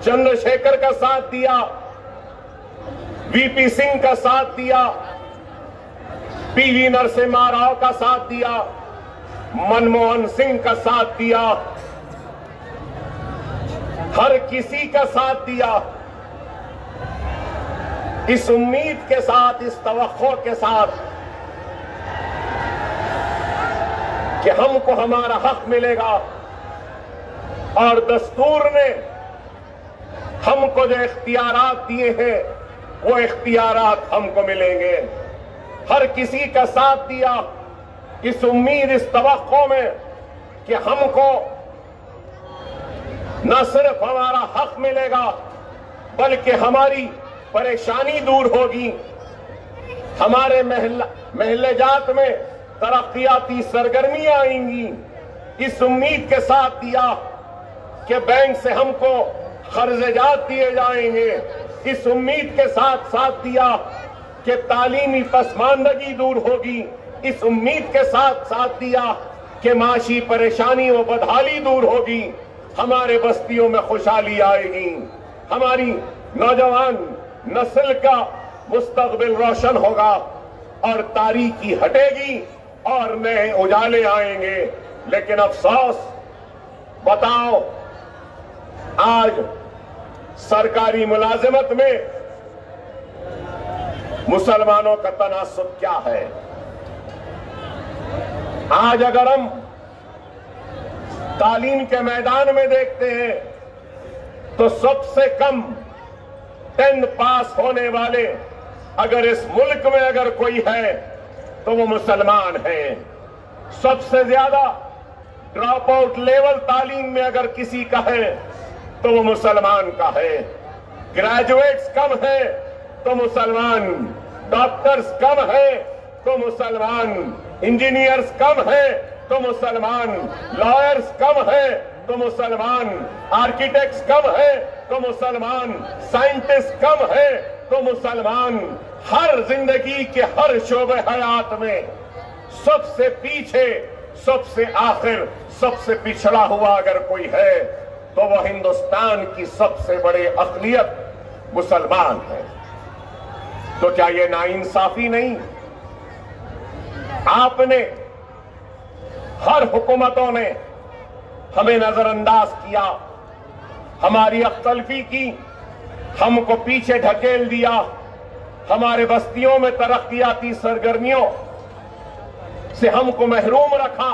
[SPEAKER 3] चंद्रशेखर का साथ दिया, वीपी सिंह का साथ दिया, पीवी नरसिम्हा राव का साथ दिया, मनमोहन सिंह का साथ दिया, हर किसी का साथ दिया, इस उम्मीद के साथ, इस तवक्को के साथ कि हमको हमारा हक मिलेगा और दस्तूर ने हमको जो इख्तियारात दिए हैं वो इख्तियारात हमको मिलेंगे। हर किसी का साथ दिया इस उम्मीद, इस तवक्को में कि हमको न सिर्फ हमारा हक मिलेगा बल्कि हमारी परेशानी दूर होगी, हमारे महल्ले जात में तरक्कियाती सरगर्मियां आएंगी। इस उम्मीद के साथ दिया कि बैंक से हमको कर्ज़जात दिए जाएंगे। इस उम्मीद के साथ साथ दिया कि तालीमी पसमानदगी दूर होगी। इस उम्मीद के साथ साथ दिया कि माशी परेशानी व बदहाली दूर होगी, हमारे बस्तियों में खुशहाली आएगी, हमारी नौजवान नस्ल का मुस्तकबिल रोशन होगा और तारीकी हटेगी और नए उजाले आएंगे। लेकिन अफसोस, बताओ आज सरकारी मुलाजिमत में मुसलमानों का तनासुब क्या है? आज अगर हम तालीम के मैदान में देखते हैं तो सबसे कम 10 पास होने वाले अगर इस मुल्क में अगर कोई है तो वो मुसलमान हैं। सबसे ज्यादा ड्रॉप आउट लेवल तालीम में अगर किसी का है तो वो मुसलमान का है। ग्रेजुएट्स कम है तो मुसलमान, डॉक्टर्स कम है तो मुसलमान, इंजीनियर्स कम है तो मुसलमान, लॉयर्स कम है तो मुसलमान, आर्किटेक्ट्स कम है तो मुसलमान, साइंटिस्ट कम है तो मुसलमान। हर जिंदगी के हर शोबे हयात में सबसे पीछे, सबसे आखिर, सबसे पिछड़ा हुआ अगर कोई है तो वह हिंदुस्तान की सबसे बड़ी अक़लियत मुसलमान है। तो क्या ये नाइंसाफी नहीं? आपने, हर हुकूमतों ने हमें नजरअंदाज किया, हमारी अख्तलफी की, हमको पीछे ढकेल दिया, हमारे बस्तियों में तरक्कियाती सरगर्मियों से हमको महरूम रखा,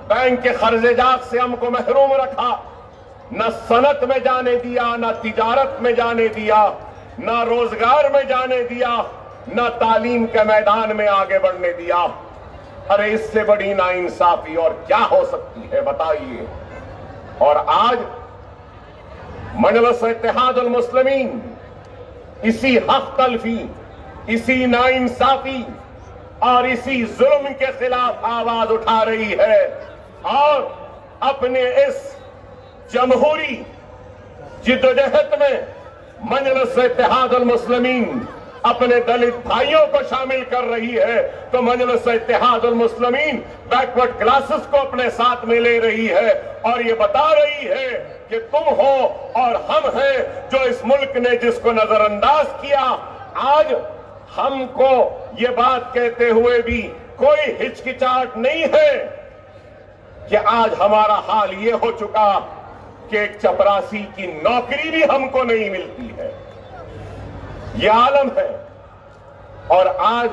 [SPEAKER 3] बैंक के कर्ज़जात से हमको महरूम रखा, न सनत में जाने दिया, न तिजारत में जाने दिया, न रोजगार में जाने दिया, न तालीम के मैदान में आगे बढ़ने दिया। अरे इससे बड़ी नाइंसाफी और क्या हो सकती है बताइए। और आज मजलिस इत्तेहादुल मुस्लिमीन इसी हक तलफी, इसी नाइंसाफी और इसी जुल्म के खिलाफ आवाज उठा रही है और अपने इस जमहूरी जिद्दोजहद में मजलिस इत्तेहादुल मुस्लिमीन अपने दलित भाइयों को शामिल कर रही है। तो मजलिस इत्तेहादुल मुस्लिमीन बैकवर्ड क्लासेस को अपने साथ में ले रही है और ये बता रही है कि तुम हो और हम हैं जो इस मुल्क ने जिसको नजरअंदाज किया। आज हमको ये बात कहते हुए भी कोई हिचकिचाहट नहीं है कि आज हमारा हाल ये हो चुका कि एक चपरासी की नौकरी भी हमको नहीं मिलती है। यह आलम है। और आज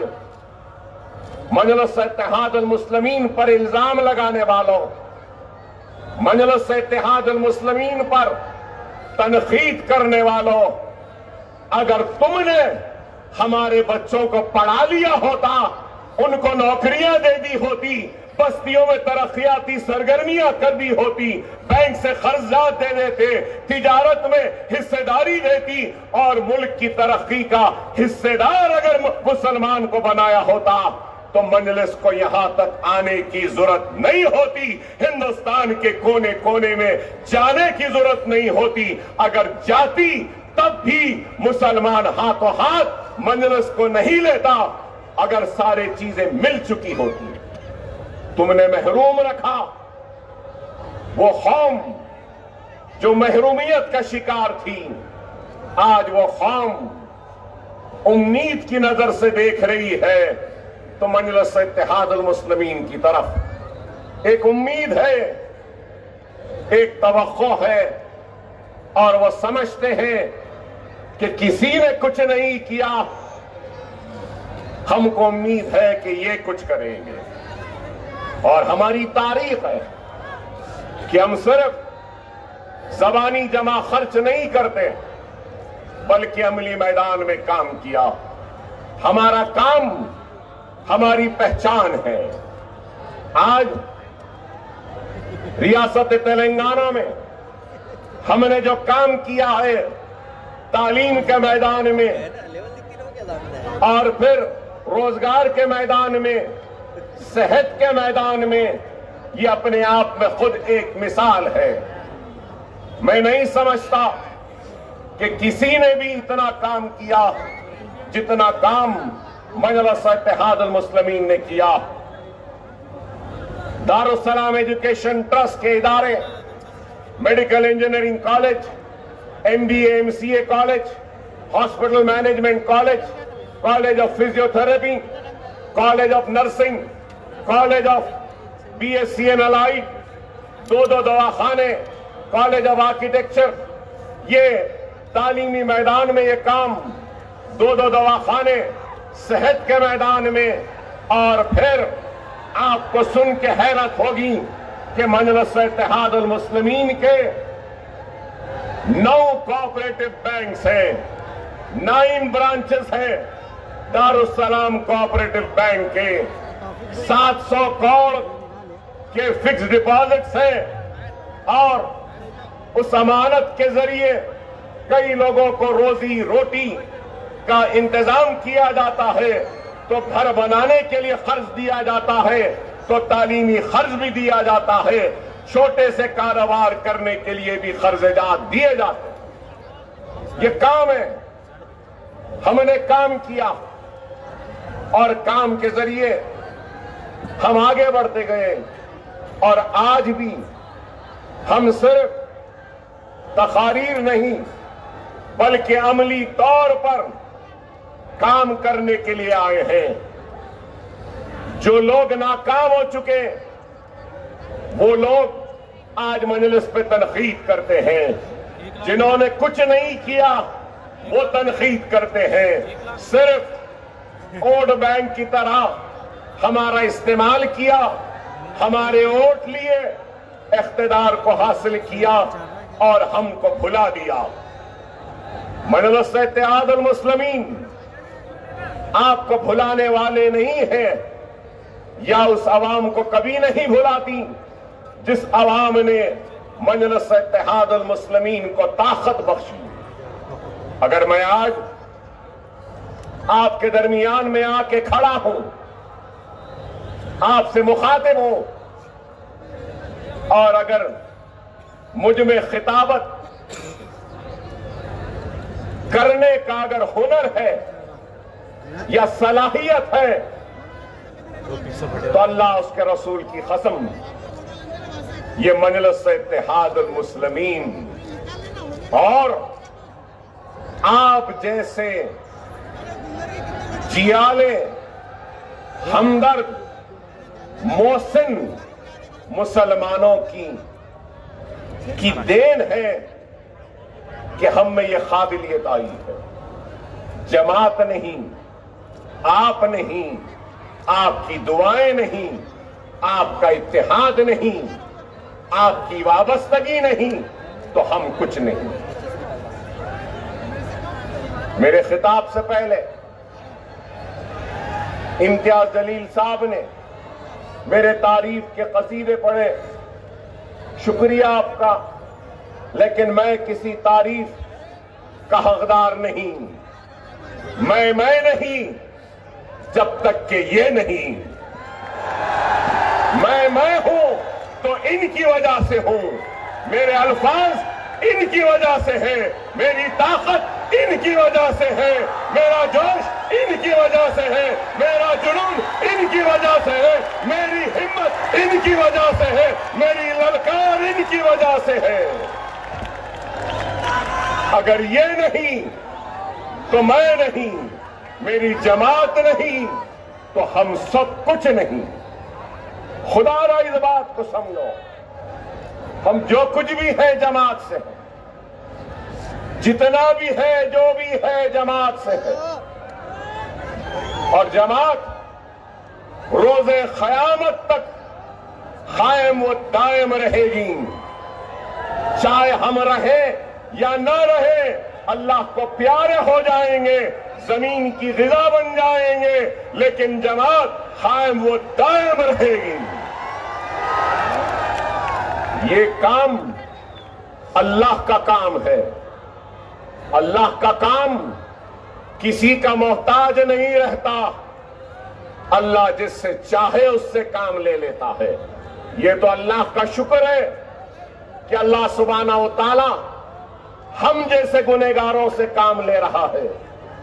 [SPEAKER 3] मजलिस इत्तेहादुल मुस्लिमीन पर इल्जाम लगाने वालों, मजलिस इत्तेहादुल मुस्लिमीन पर तनकीद करने वालों, अगर तुमने हमारे बच्चों को पढ़ा लिया होता, उनको नौकरियां दे दी होती, बस्तियों में तरक्याती सरगर्मियां कर दी होती, बैंक से कर्जात दे देते, तिजारत में हिस्सेदारी देती और मुल्क की तरक्की का हिस्सेदार अगर मुसलमान को बनाया होता तो मजलिस को यहां तक आने की जरूरत नहीं होती, हिंदुस्तान के कोने कोने में जाने की जरूरत नहीं होती। अगर जाती तब भी मुसलमान हाथों हाथ मजलिस को नहीं लेता, अगर सारे चीजें मिल चुकी होती। तुमने महरूम रखा वो कौम जो महरूमियत का शिकार थी, आज वो कौम उम्मीद की नजर से देख रही है तो मजलिस इत्तेहादुल मुस्लिमीन की तरफ एक उम्मीद है, एक तवक्को है और वो समझते हैं कि किसी ने कुछ नहीं किया, हमको उम्मीद है कि ये कुछ करेंगे। और हमारी तारीख है कि हम सिर्फ जबानी जमा खर्च नहीं करते बल्कि अमली मैदान में काम किया। हमारा काम हमारी पहचान है। आज रियासत तेलंगाना में हमने जो काम किया है तालीम के मैदान में और फिर रोजगार के मैदान में, सेहत के मैदान में, ये अपने आप में खुद एक मिसाल है। मैं नहीं समझता कि किसी ने भी इतना काम किया जितना काम मजलिस इत्तेहादुल मुस्लिमीन ने किया। दारुस्सलाम एजुकेशन ट्रस्ट के इदारे, medical engineering college, MBA MCA college, hospital management college, college of physiotherapy, college of nursing, college of BSc and allied, दो दवाखाने, कॉलेज ऑफ आर्किटेक्चर, ये तालीमी मैदान में ये काम, दो दवाखाने, सेहत के मैदान में। और फिर आपको सुन के हैरत होगी कि मजलिस इत्तेहादुल मुस्लिमीन के 9 कोऑपरेटिव बैंक्स हैं, 9 ब्रांचेस हैं दारुस्सलाम कोऑपरेटिव बैंक के, 700 करोड़ के फिक्स डिपॉजिट्स हैं और उस अमानत के जरिए कई लोगों को रोजी रोटी का इंतजाम किया जाता है। तो घर बनाने के लिए खर्च दिया जाता है, तो तालीमी खर्च भी दिया जाता है, छोटे से कारोबार करने के लिए भी खर्चात दिए जाते हैं। ये काम है, हमने काम किया और काम के जरिए हम आगे बढ़ते गए और आज भी हम सिर्फ तकारीर नहीं बल्कि अमली तौर पर काम करने के लिए आए हैं। जो लोग नाकाम हो चुके वो लोग आज मजलिस पे तनकीद करते हैं, जिन्होंने कुछ नहीं किया वो तनकीद करते हैं। सिर्फ वोट बैंक की तरह हमारा इस्तेमाल किया, हमारे वोट लिए, इख्तिदार को हासिल किया और हमको भुला दिया। मजलिस इत्तेहादुल मुस्लिमीन आपको भुलाने वाले नहीं है या उस अवाम को कभी नहीं भुलाती जिस अवाम ने मजलिस इत्तेहादुल मुस्लिमीन को ताकत बख्शी। अगर मैं आज आपके दरमियान में आके खड़ा हूं, आपसे मुखातिब हूं और अगर मुझ में खिताबत करने का अगर हुनर है या सलाहियत है तो अल्लाह उसके रसूल की कसम ये मजलिस इत्तेहादुल मुस्लिमीन और आप जैसे जियाले, हमदर्द, मोहसिन मुसलमानों की देन है कि हम में ये काबिलियत आई है। जमात नहीं, आप नहीं, आपकी दुआएं नहीं, आपका इत्तेहाद नहीं, आपकी वाबस्तगी नहीं तो हम कुछ नहीं। मेरे खिताब से पहले इम्तियाज जलील साहब ने मेरे तारीफ के कसीदे पढ़े, शुक्रिया आपका, लेकिन मैं किसी तारीफ का हकदार नहीं। मैं नहीं जब तक कि ये नहीं। मैं हूं तो इनकी वजह से हूं, मेरे अल्फाज इनकी वजह से है, मेरी ताकत इनकी वजह से है, मेरा जोश इनकी वजह से है, मेरा जुनून इनकी वजह से है, मेरी हिम्मत इनकी वजह से है, मेरी ललकार इनकी वजह से है। अगर ये नहीं तो मैं नहीं, मेरी जमात नहीं तो हम सब कुछ नहीं। खुदारा इस बात को समझो, हम जो कुछ भी है जमात से है, जितना भी है जो भी है जमात से है, और जमात रोजे क़यामत तक कायम व दायम रहेगी। चाहे हम रहे या ना रहे, अल्लाह को प्यारे हो जाएंगे, जमीन की ग़िज़ा बन जाएंगे, लेकिन जमात कायम व दायम रहेगी। ये काम अल्लाह का काम है। अल्लाह का काम किसी का मोहताज नहीं रहता। अल्लाह जिससे चाहे उससे काम ले लेता है। ये तो अल्लाह का शुक्र है कि अल्लाह सुब्हाना व तआला हम जैसे गुनहगारों से काम ले रहा है,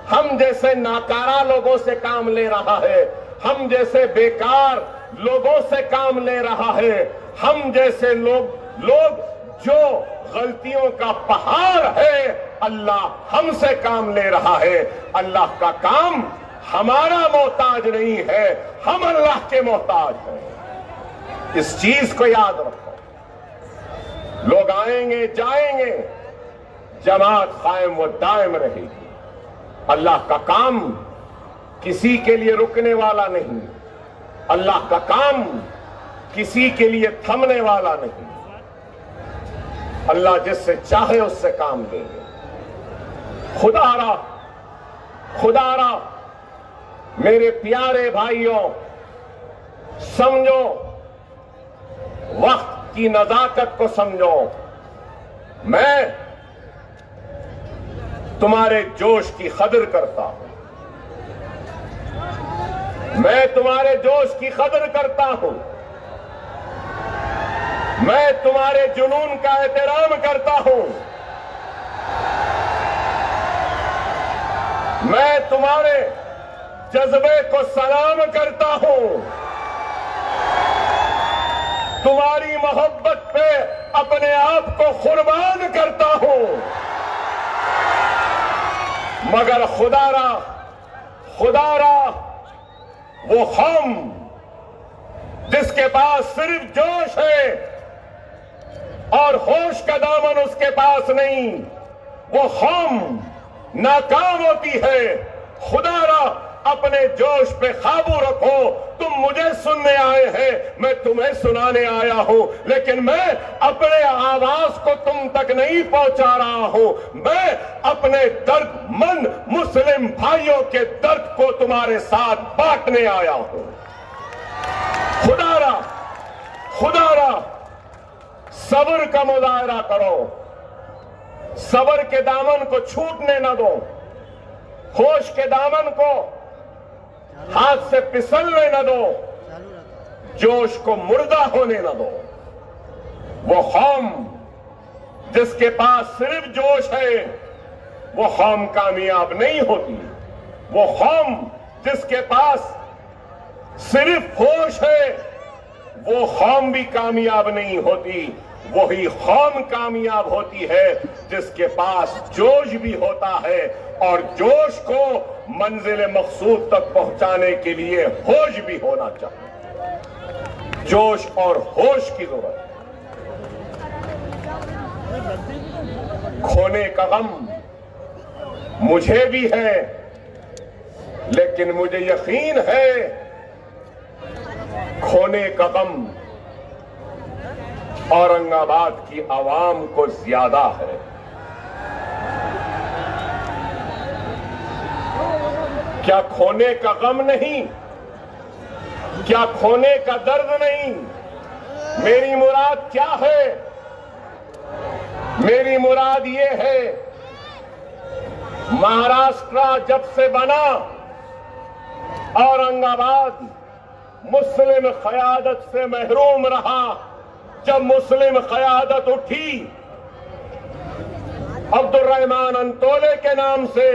[SPEAKER 3] हम जैसे नाकारा लोगों से काम ले रहा है, हम जैसे बेकार लोगों से काम ले रहा है, हम जैसे लोग जो गलतियों का पहाड़ है, अल्लाह हमसे काम ले रहा है। अल्लाह का काम हमारा मोहताज नहीं है, हम अल्लाह के मोहताज हैं। इस चीज को याद रखो। लोग आएंगे जाएंगे, जमात कायम व दायम रहेगी। अल्लाह का काम किसी के लिए रुकने वाला नहीं, अल्लाह का काम किसी के लिए थमने वाला नहीं। अल्लाह जिससे चाहे उससे काम देंगे। खुदारा मेरे प्यारे भाइयों, समझो, वक्त की नजाकत को समझो। मैं तुम्हारे जोश की कदर करता हूं, मैं तुम्हारे जोश की कदर करता हूं, मैं तुम्हारे जुनून का एहतराम करता हूं, मैं तुम्हारे जज्बे को सलाम करता हूं, तुम्हारी मोहब्बत पे अपने आप को कुर्बान करता हूं। मगर खुदारा वो कौम जिसके पास सिर्फ जोश है और होश का दामन उसके पास नहीं, वो कौम नाकाम होती है। खुदारा अपने जोश पे काबू रखो। तुम मुझे सुनने आए हैं, मैं तुम्हें सुनाने आया हूं, लेकिन मैं अपने आवाज को तुम तक नहीं पहुंचा रहा हूं। मैं अपने दर्दमंद मुस्लिम भाइयों के दर्द को तुम्हारे साथ बांटने आया हूं। खुदारा सब्र का मुजाहरा करो, सब्र के दामन को छूटने न दो, होश के दामन को हाथ से फिसलने न दो, जोश को मुर्दा होने न दो। वो कौम जिसके पास सिर्फ जोश है, वो कौम कामयाब नहीं होती। वो कौम जिसके पास सिर्फ होश है, वो कौम भी कामयाब नहीं होती। वही कौम कामयाब होती है जिसके पास जोश भी होता है, और जोश को मंजिल मकसूद तक पहुंचाने के लिए होश भी होना चाहिए। जोश और होश की जरूरत है। खोने का गम मुझे भी है, लेकिन मुझे यकीन है खोने का गम औरंगाबाद की आवाम को ज्यादा है। क्या खोने का गम नहीं क्या खोने का दर्द नहीं? मेरी मुराद क्या है? मेरी मुराद ये है, महाराष्ट्र जब से बना, औरंगाबाद मुस्लिम क़यादत से महरूम रहा। जब मुस्लिम क़यादत उठी अब्दुर्रहमान अंतोले के नाम से,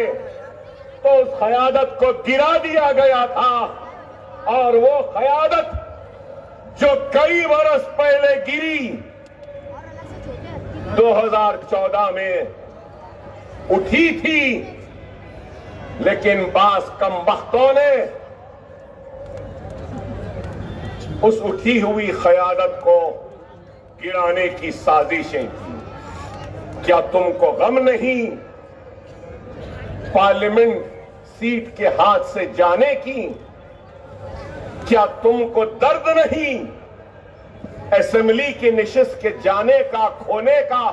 [SPEAKER 3] तो उस क़यादत को गिरा दिया गया था। और वो क़यादत जो कई बरस पहले गिरी, 2014 में उठी थी, लेकिन बास कमबख्तों ने उस उठी हुई क़यादत को गिराने की साजिशें की। क्या तुमको गम नहीं पार्लियामेंट सीट के हाथ से जाने की? क्या तुमको दर्द नहीं असेंबली की निशिस्त के जाने का, खोने का?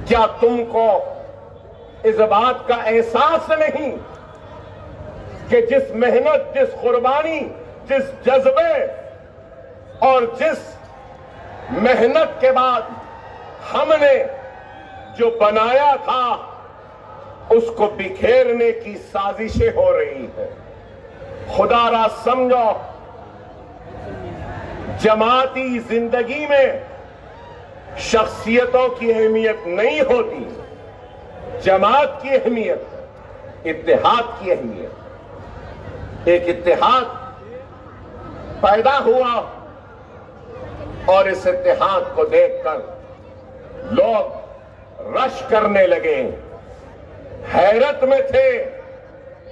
[SPEAKER 3] क्या तुमको इस बात का एहसास नहीं कि जिस मेहनत, जिस कुर्बानी, जिस जज्बे और जिस मेहनत के बाद हमने जो बनाया था, उसको बिखेरने की साजिशें हो रही है। खुदारा समझो, जमाती जिंदगी में शख्सियतों की अहमियत नहीं होती। जमात की अहमियत, इत्तेहाद की अहमियत। एक इत्तेहाद पैदा हुआ और इस इत्तेहाद को देखकर लोग रश करने लगे, हैरत में थे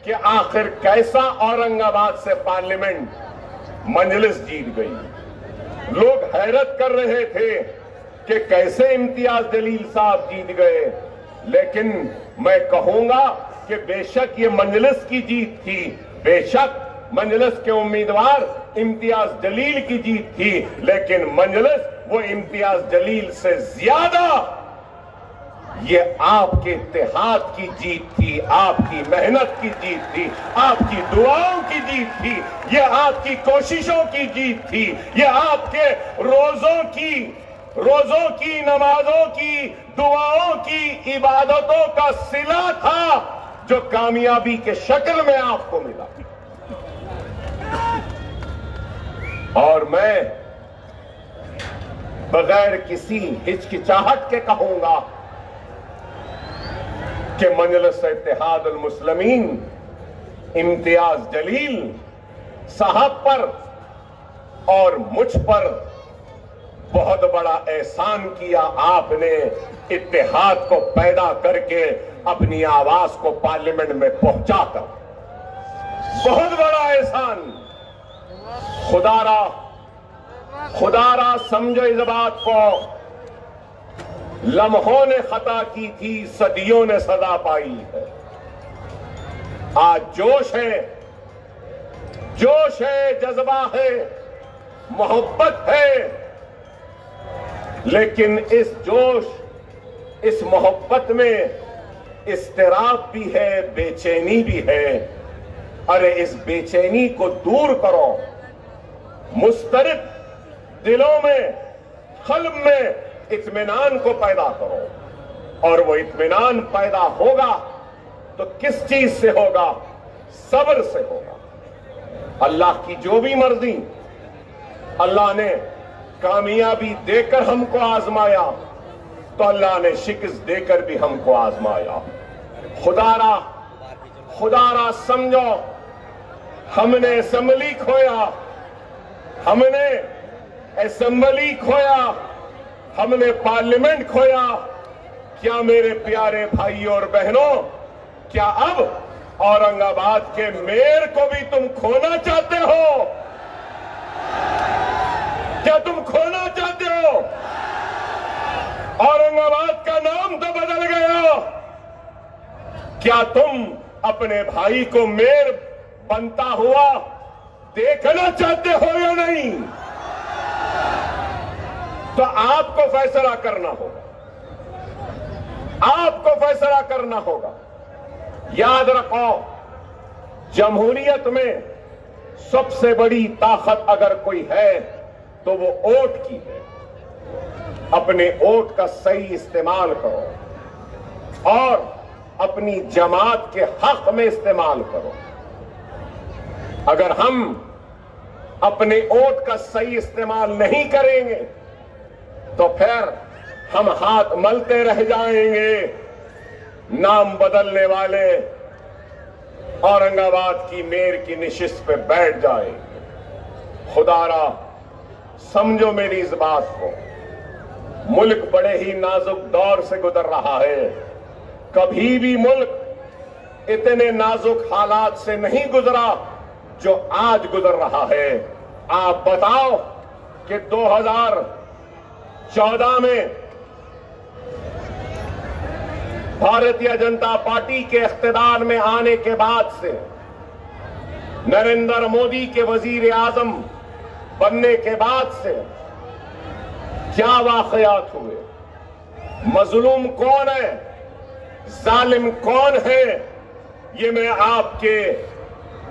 [SPEAKER 3] कि आखिर कैसा औरंगाबाद से पार्लियामेंट मजलिस जीत गई। लोग हैरत कर रहे थे कि कैसे इम्तियाज जलील साहब जीत गए। लेकिन मैं कहूंगा कि बेशक ये मजलिस की जीत थी, बेशक मजलिस के उम्मीदवार इम्तियाज जलील की जीत थी, लेकिन मजलिस वो इम्तियाज जलील से ज्यादा ये आपके इत्तेहाद की जीत थी, आपकी मेहनत की जीत थी, आपकी दुआओं की जीत थी, ये आपकी कोशिशों की जीत थी, ये आपके रोजों की नमाजों की, दुआओं की, इबादतों का सिला था जो कामयाबी के शक्ल में आपको मिला। और मैं बगैर किसी हिचकिचाहट के कहूंगा कि मजलिस इत्तेहादुल मुस्लिमीन इम्तियाज जलील साहब पर और मुझ पर बहुत बड़ा एहसान किया। आपने इत्तेहाद को पैदा करके अपनी आवाज को पार्लियामेंट में पहुंचाकर, बहुत बड़ा एहसान। खुदारा समझो इस बात को, लम्हों ने खता की थी, सदियों ने सजा पाई है। आज जोश है, जज्बा है, मोहब्बत है, लेकिन इस जोश, इस मोहब्बत में इस्तिराब भी है, बेचैनी भी है। अरे इस बेचैनी को दूर करो, मुस्तरिब दिलों में, कल्ब में इत्मीनान को पैदा करो। और वो इत्मीनान पैदा होगा तो किस चीज से होगा? सब्र से होगा। अल्लाह की जो भी मर्जी, अल्लाह ने कामयाबी देकर हमको आजमाया तो अल्लाह ने शिकस्त देकर भी हमको आजमाया। खुदारा समझो, हमने असेंबली खोया, हमने पार्लियामेंट खोया। क्या मेरे प्यारे भाइयों और बहनों, क्या अब औरंगाबाद के मेयर को भी तुम खोना चाहते हो? क्या तुम खोना चाहते हो? औरंगाबाद का नाम तो बदल गया। क्या तुम अपने भाई को मेयर बनता हुआ देखना चाहते हो या नहीं? तो आपको फैसला करना होगा, आपको फैसला करना होगा। याद रखो, जमहूरियत में सबसे बड़ी ताकत अगर कोई है तो वो वोट की है। अपने वोट का सही इस्तेमाल करो और अपनी जमात के हक में इस्तेमाल करो। अगर हम अपने वोट का सही इस्तेमाल नहीं करेंगे तो फिर हम हाथ मलते रह जाएंगे। नाम बदलने वाले औरंगाबाद की मेयर की निशिस्त पे बैठ जाएंगे। खुदारा समझो मेरी इस बात को। मुल्क बड़े ही नाजुक दौर से गुजर रहा है। कभी भी मुल्क इतने नाजुक हालात से नहीं गुजरा जो आज गुजर रहा है। आप बताओ कि 2014 में भारतीय जनता पार्टी के इख्तिदार में आने के बाद से, नरेंद्र मोदी के वजीर आजम बनने के बाद से क्या वाकयात हुए? मजलूम कौन है, जालिम कौन है, ये मैं आपके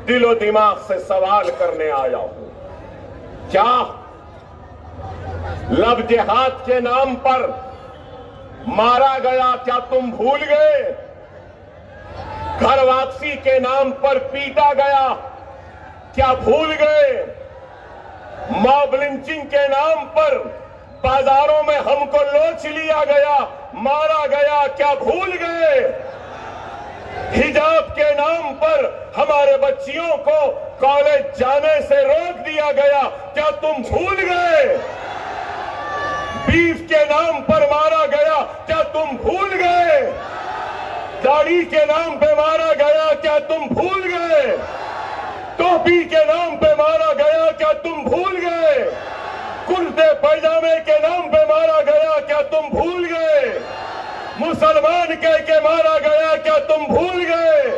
[SPEAKER 3] दिलो दिमाग से सवाल करने आया हूं। क्या लब जिहाद के नाम पर मारा गया, क्या तुम भूल गए? घर वापसी के नाम पर पीटा गया, क्या भूल गए? मॉब लिंचिंग के नाम पर बाजारों में हमको लोच लिया गया, मारा गया, क्या भूल गए? हिजाब के नाम पर हमारे बच्चियों को कॉलेज जाने से रोक दिया गया, क्या तुम भूल गए? बीफ के नाम पर मारा गया, क्या तुम भूल गए? दाढ़ी के नाम पे मारा गया, क्या तुम भूल गए? टोपी के नाम पे मारा गया, क्या तुम भूल गए? कुर्ते पैजामे के नाम पे मारा गया, क्या तुम भूल गए? मुसलमान कह के मारा गया, क्या तुम भूल गए?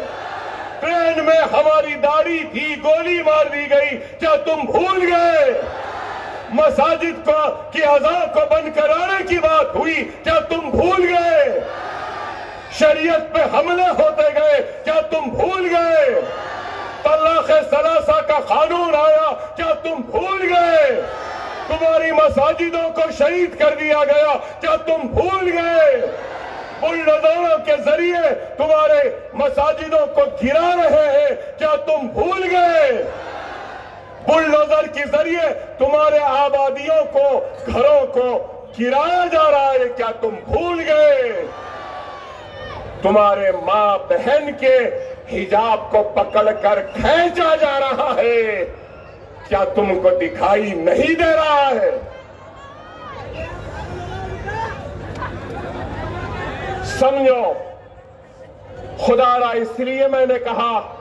[SPEAKER 3] ट्रेन में हमारी दाढ़ी थी, गोली मार दी गई, क्या तुम भूल गए? मसाजिद को की अज़ान को बंद कराने की बात हुई, क्या तुम भूल गए? शरीयत पे हमले होते गए, क्या तुम भूल गए? तलाक़ सलासा का कानून आया, क्या तुम भूल गए? तुम्हारी मसाजिदों को शहीद कर दिया गया, क्या तुम भूल गए? बुलडोजरों के जरिए तुम्हारे मसाजिदों को गिरा रहे हैं, क्या तुम भूल गए? बुलडोजर के जरिए तुम्हारे आबादियों को, घरों को गिराया जा रहा है, क्या तुम भूल गए? तुम्हारे मां बहन के हिजाब को पकड़कर खींचा जा रहा है, क्या तुमको दिखाई नहीं दे रहा है? समझो, खुदारा इसलिए मैंने कहा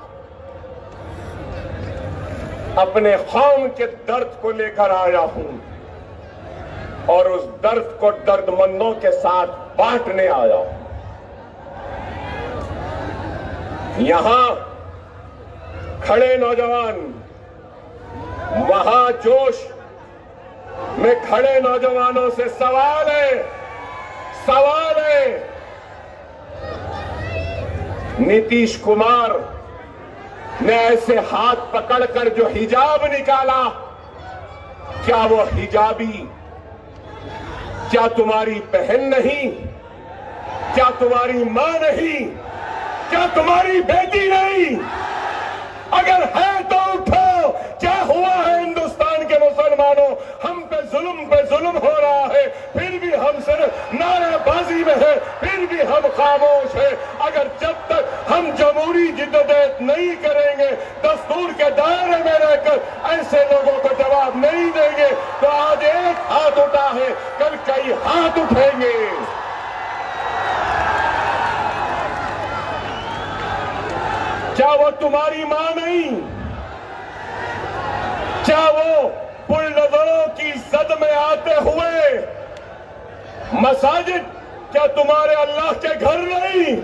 [SPEAKER 3] अपने कौम के दर्द को लेकर आया हूं और उस दर्द को दर्दमंदों के साथ बांटने आया हूं। यहां खड़े नौजवान, महाजोश में खड़े नौजवानों से सवाल है, नीतीश कुमार ने ऐसे हाथ पकड़कर जो हिजाब निकाला, क्या वो हिजाबी, क्या तुम्हारी बहन नहीं? क्या तुम्हारी मां नहीं? क्या तुम्हारी बेटी नहीं? अगर है तो उठो। क्या हुआ है हिंदुस्तान के मुसलमानों? हम पे जुल्म हो रहा है, फिर भी हम सिर्फ नारेबाजी में है, फिर भी हम खामोश है। अगर जब तक हम जमहूरी जिद्दोजहद नहीं करेंगे, दस्तूर के दायरे में रहकर ऐसे लोगों को जवाब नहीं देंगे, तो आज एक हाथ उठा है, कल कई हाथ उठेंगे। क्या वो तुम्हारी मां नहीं? क्या वो बुलडोजरों की जद में आते हुए मसाजिद, क्या तुम्हारे अल्लाह के घर नहीं?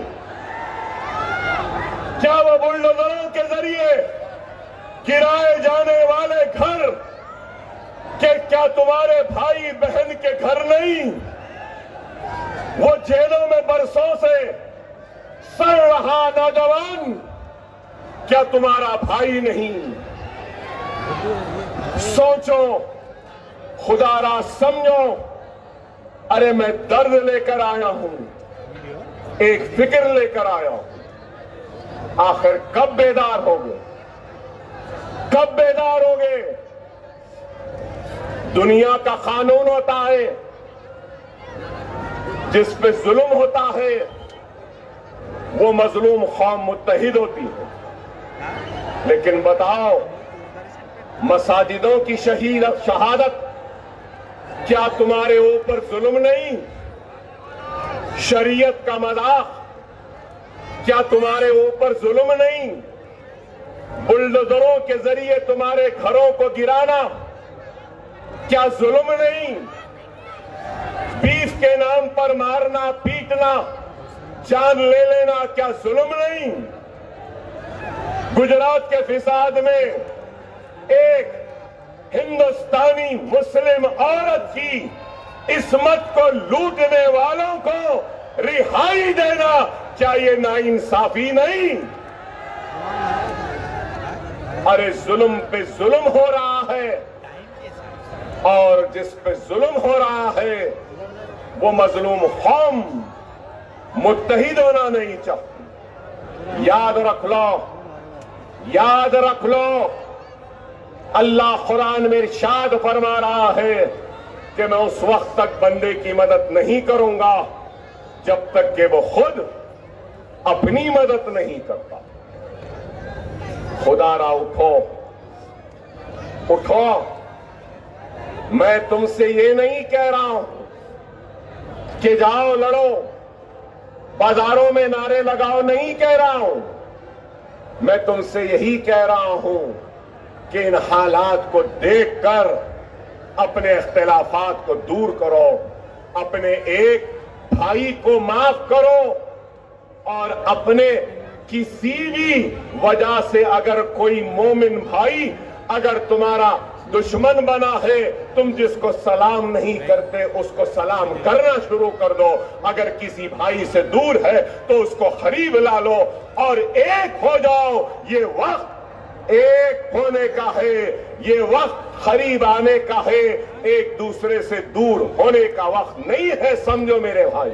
[SPEAKER 3] क्या वो बुलडोजरों के जरिए गिराए जाने वाले घर क्या तुम्हारे भाई बहन के घर नहीं? वो जेलों में बरसों से सड़ रहा नौजवान, क्या तुम्हारा भाई नहीं? सोचो, खुदारा समझो, अरे मैं दर्द लेकर आया हूं, एक फिक्र लेकर आया हूं। आखिर कब बेदार होगे? कब बेदार होगे? दुनिया का कानून होता है, जिस पे जुल्म होता है वो मजलूम कौम मुत्तहिद होती है। लेकिन बताओ, मसाजिदों की शहादत क्या तुम्हारे ऊपर जुल्म नहीं? शरीयत का मजाक क्या तुम्हारे ऊपर जुल्म नहीं? बुलडोजरों के जरिए तुम्हारे घरों को गिराना क्या जुल्म नहीं? बीफ के नाम पर मारना, पीटना, जान ले लेना क्या जुल्म नहीं? गुजरात के फिसाद में एक हिंदुस्तानी मुस्लिम औरत की इस्मत को लूटने वालों को रिहाई देना, क्या ये नाइंसाफी नहीं? अरे जुल्म पे जुल्म हो रहा है, और जिस पे जुल्म हो रहा है वो मजलूम कौम मुत्तहिद होना नहीं चाहती। याद रख लो, याद रख लो, अल्लाह कुरान में इरशाद फरमा रहा है कि मैं उस वक्त तक बंदे की मदद नहीं करूंगा जब तक कि वो खुद अपनी मदद नहीं करता। खुदारा उठो, उठो। मैं तुमसे ये नहीं कह रहा हूं कि जाओ लड़ो, बाजारों में नारे लगाओ, नहीं कह रहा हूं। मैं तुमसे यही कह रहा हूं कि इन हालात को देखकर अपने इख्तिलाफात को दूर करो, अपने एक भाई को माफ करो, और अपने किसी भी वजह से अगर कोई मोमिन भाई अगर तुम्हारा दुश्मन बना है, तुम जिसको सलाम नहीं करते उसको सलाम करना शुरू कर दो। अगर किसी भाई से दूर है तो उसको करीब ला लो और एक हो जाओ। ये वक्त एक होने का है, ये वक्त करीब आने का है, एक दूसरे से दूर होने का वक्त नहीं है। समझो मेरे भाई,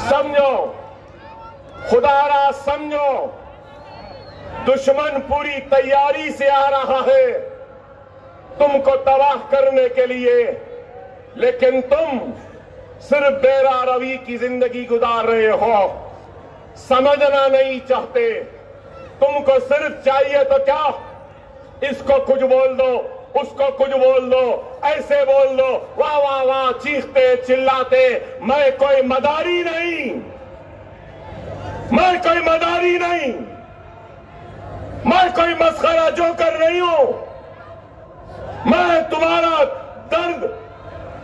[SPEAKER 3] समझो, खुदारा समझो। दुश्मन पूरी तैयारी से आ रहा है तुमको तबाह करने के लिए, लेकिन तुम सिर्फ बेरा रवी की जिंदगी गुजार रहे हो, समझना नहीं चाहते। तुमको सिर्फ चाहिए तो क्या, इसको कुछ बोल दो, उसको कुछ बोल दो, ऐसे बोल दो, वाह वाह वाह, चीखते चिल्लाते। मैं कोई मदारी नहीं, मैं कोई मदारी नहीं, मैं कोई मस्खरा जोकर नहीं हूं। मैं तुम्हारा दर्द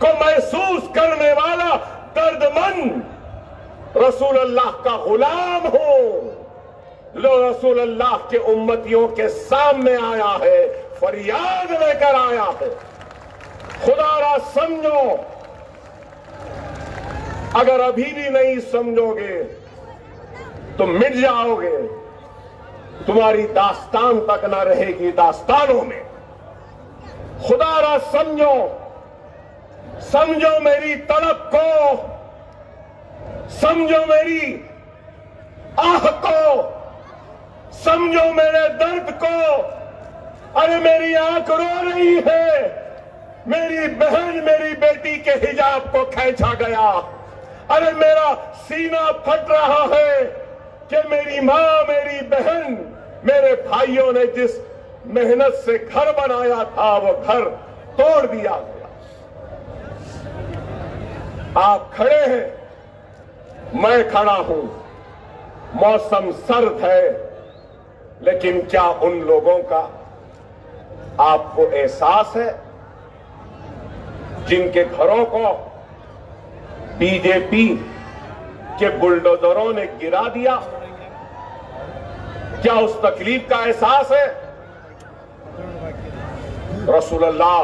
[SPEAKER 3] को महसूस करने वाला दर्दमंद रसूल अल्लाह का गुलाम हूं, जो रसूल अल्लाह के उम्मतियों के सामने आया है, फरियाद लेकर आया है। खुदारा समझो, अगर अभी भी नहीं समझोगे तो मिट जाओगे, तुम्हारी दास्तान तक ना रहेगी दास्तानों में। खुदारा समझो, समझो मेरी तड़प को, समझो मेरी आह को, समझो मेरे दर्द को। अरे मेरी आंख रो रही है, मेरी बहन मेरी बेटी के हिजाब को खींचा गया। अरे मेरा सीना फट रहा है कि मेरी मां, मेरी बहन, मेरे भाइयों ने जिस मेहनत से घर बनाया था वो घर तोड़ दिया गया। आप खड़े हैं, मैं खड़ा हूं, मौसम सर्द है, लेकिन क्या उन लोगों का आपको एहसास है जिनके घरों को बीजेपी के बुलडोजरों ने गिरा दिया? क्या उस तकलीफ का एहसास है? रसूलुल्लाह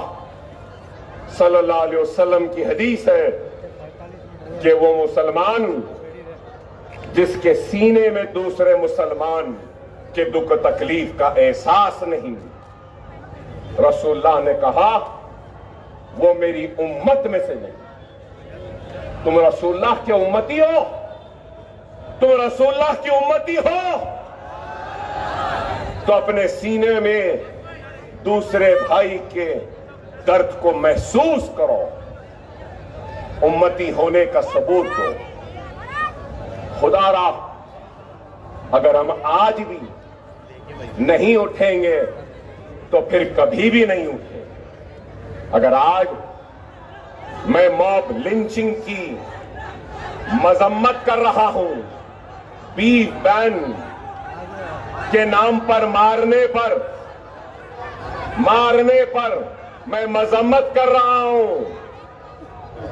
[SPEAKER 3] सल्लल्लाहु अलैहि वसल्लम की हदीस है कि वो मुसलमान जिसके सीने में दूसरे मुसलमान के दुख तकलीफ का एहसास नहीं, रसूलुल्लाह ने कहा वो मेरी उम्मत में से नहीं। तुम रसूलुल्लाह के उम्मती हो, तुम रसूलुल्लाह की उम्मती हो तो अपने सीने में दूसरे भाई के दर्द को महसूस करो, उम्मती होने का सबूत दो। खुदारा अगर हम आज भी नहीं उठेंगे तो फिर कभी भी नहीं उठे। अगर आज मैं मॉब लिंचिंग की मजम्मत कर रहा हूं, बीफ बैन के नाम पर मारने पर मैं मजम्मत कर रहा हूं,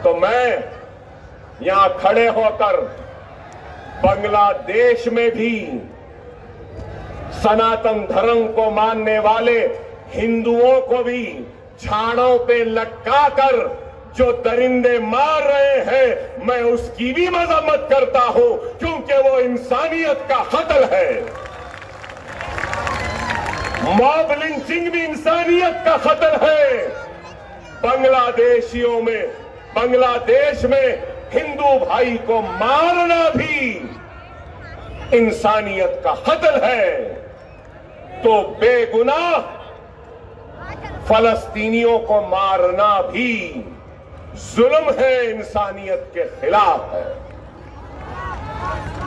[SPEAKER 3] तो मैं यहां खड़े होकर बांग्लादेश में भी सनातन धर्म को मानने वाले हिंदुओं को भी झाड़ों पे लटकाकर जो दरिंदे मार रहे हैं, मैं उसकी भी मजम्मत करता हूं, क्योंकि वो इंसानियत का कत्ल है। मॉब लिंचिंग भी इंसानियत का कत्ल है। बांग्लादेश में हिंदू भाई को मारना भी इंसानियत का कत्ल है, तो बेगुनाह फलस्तीनियों को मारना भी जुल्म है, इंसानियत के खिलाफ है।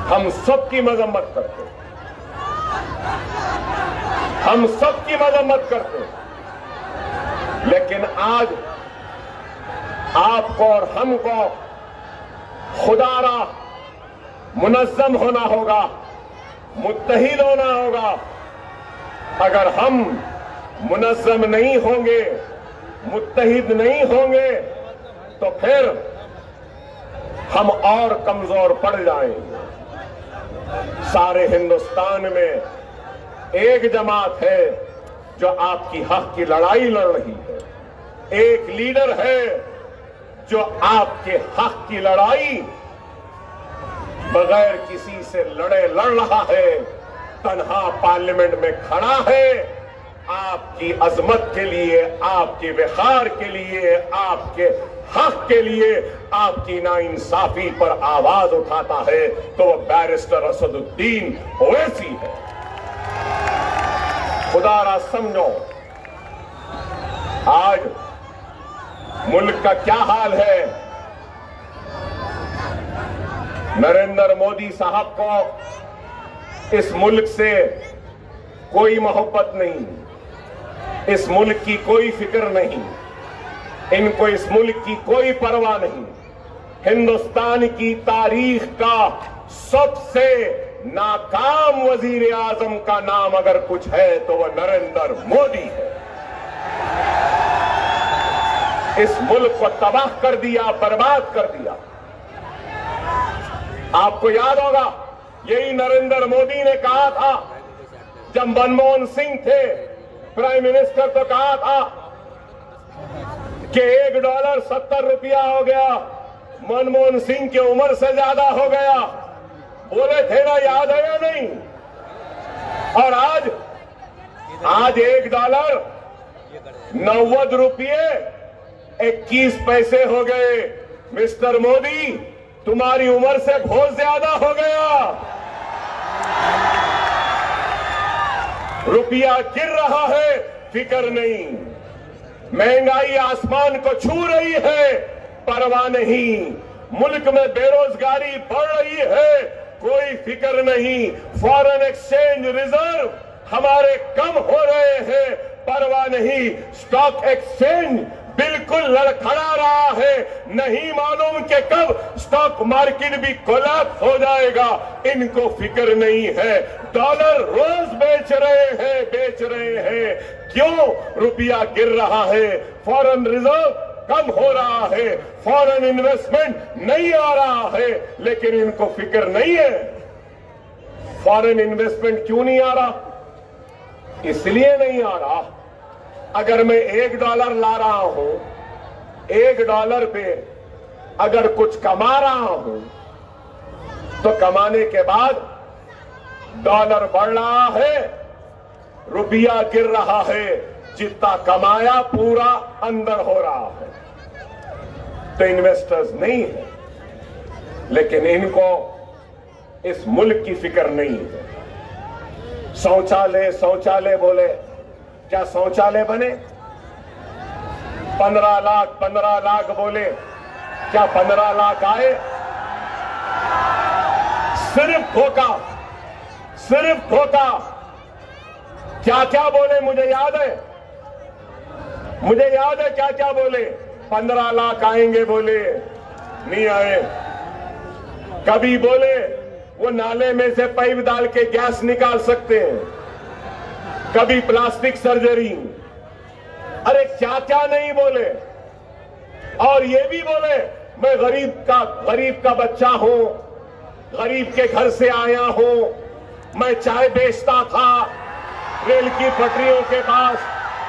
[SPEAKER 3] हम सबकी मजम्मत करते हैं, हम सबकी मजम्मत करते हैं, लेकिन आज आपको और हमको खुदारा मुनज़्ज़म होना होगा, मुत्तहिद होना होगा। अगर हम मुनज़्ज़म नहीं होंगे, मुत्तहिद नहीं होंगे, तो फिर हम और कमजोर पड़ जाएंगे। सारे हिंदुस्तान में एक जमात है जो आपकी हक की लड़ाई लड़ रही है, एक लीडर है जो आपके हक की लड़ाई बगैर किसी से लड़ रहा है, तन्हा पार्लियामेंट में खड़ा है, आपकी अजमत के लिए, आपके विखार के लिए, आपके हक के लिए, आपकी नाइंसाफी पर आवाज उठाता है, तो वो बैरिस्टर असदुद्दीन ओवैसी है। खुदारा समझो, आज मुल्क का क्या हाल है। नरेंद्र मोदी साहब को इस मुल्क से कोई मोहब्बत नहीं, इस मुल्क की कोई फिक्र नहीं, इनको इस मुल्क की कोई परवाह नहीं। हिंदुस्तान की तारीख का सबसे नाकाम वजीर आजम का नाम अगर कुछ है तो वह नरेंद्र मोदी है। इस मुल्क को तबाह कर दिया, बर्बाद कर दिया। आपको याद होगा, यही नरेंद्र मोदी ने कहा था जब मनमोहन सिंह थे प्राइम मिनिस्टर, तो कहा था कि $1 70 रुपया हो गया, मनमोहन सिंह की उम्र से ज्यादा हो गया। बोले थे ना, याद है या नहीं? और आज $1 90 रुपये 21 पैसे हो गए। मिस्टर मोदी, तुम्हारी उम्र से बहुत ज्यादा हो गया। रुपया गिर रहा है, फिक्र नहीं। महंगाई आसमान को छू रही है, परवाह नहीं। मुल्क में बेरोजगारी बढ़ रही है, कोई फिक्र नहीं। फॉरेन एक्सचेंज रिजर्व हमारे कम हो रहे हैं, परवाह नहीं। स्टॉक एक्सचेंज बिल्कुल लड़खड़ा रहा है, नहीं मालूम कि कब स्टॉक मार्केट भी कोलैप्स हो जाएगा, इनको फिक्र नहीं है। डॉलर रोज बेच रहे हैं। क्यों? रुपया गिर रहा है, फॉरेन रिजर्व कम हो रहा है, फॉरेन इन्वेस्टमेंट नहीं आ रहा है, लेकिन इनको फिक्र नहीं है। फॉरेन इन्वेस्टमेंट क्यों नहीं आ रहा? इसलिए नहीं आ रहा, अगर मैं $1 ला रहा हूं, $1 पे अगर कुछ कमा रहा हूं, तो कमाने के बाद डॉलर बढ़ रहा है, रुपया गिर रहा है, जितना कमाया पूरा अंदर हो रहा है। तो इन्वेस्टर्स नहीं है, लेकिन इनको इस मुल्क की फिक्र नहीं है। शौचालय शौचालय बोले, क्या शौचालय बने? 15 लाख बोले, क्या 15 लाख आए? सिर्फ धोखा, सिर्फ धोखा। क्या क्या बोले मुझे याद है, मुझे याद है क्या क्या बोले। 15 लाख आएंगे बोले, नहीं आए। कभी बोले वो नाले में से पाइप डाल के गैस निकाल सकते हैं, कभी प्लास्टिक सर्जरी, अरे क्या क्या नहीं बोले। और ये भी बोले मैं गरीब का बच्चा हूं, गरीब के घर से आया हूं, मैं चाय बेचता था, रेल की पटरियों के पास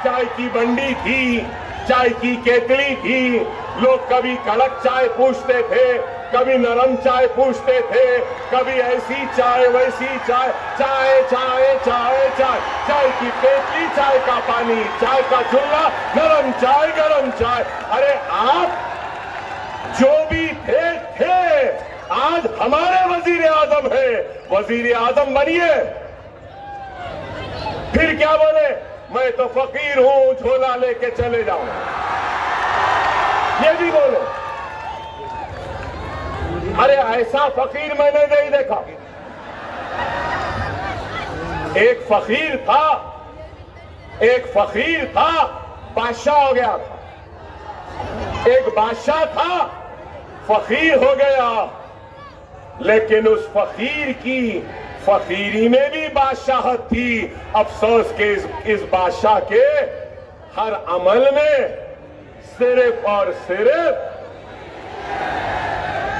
[SPEAKER 3] चाय की बंडी थी, चाय की केतली थी, लोग कभी कड़क चाय पूछते थे, कभी नरम चाय पूछते थे, कभी ऐसी चाय वैसी चाय, चाय चाय चाय चाय, चाय की केतली, चाय का पानी, चाय का चूल्हा, नरम चाय गरम चाय। अरे आप जो भी थे आज हमारे वजीर आजम है, वजीर आजम बनिए। फिर क्या बोले, मैं तो फकीर हूं, झोला लेके चले जाऊं, ये भी बोले। अरे ऐसा फकीर मैंने नहीं देखा। एक फकीर था बादशाह हो गया था, एक बादशाह था फकीर हो गया, लेकिन उस फकीर की फकीरी में भी बादशाहत थी। अफसोस के इस बादशाह के हर अमल में सिर्फ और सिर्फ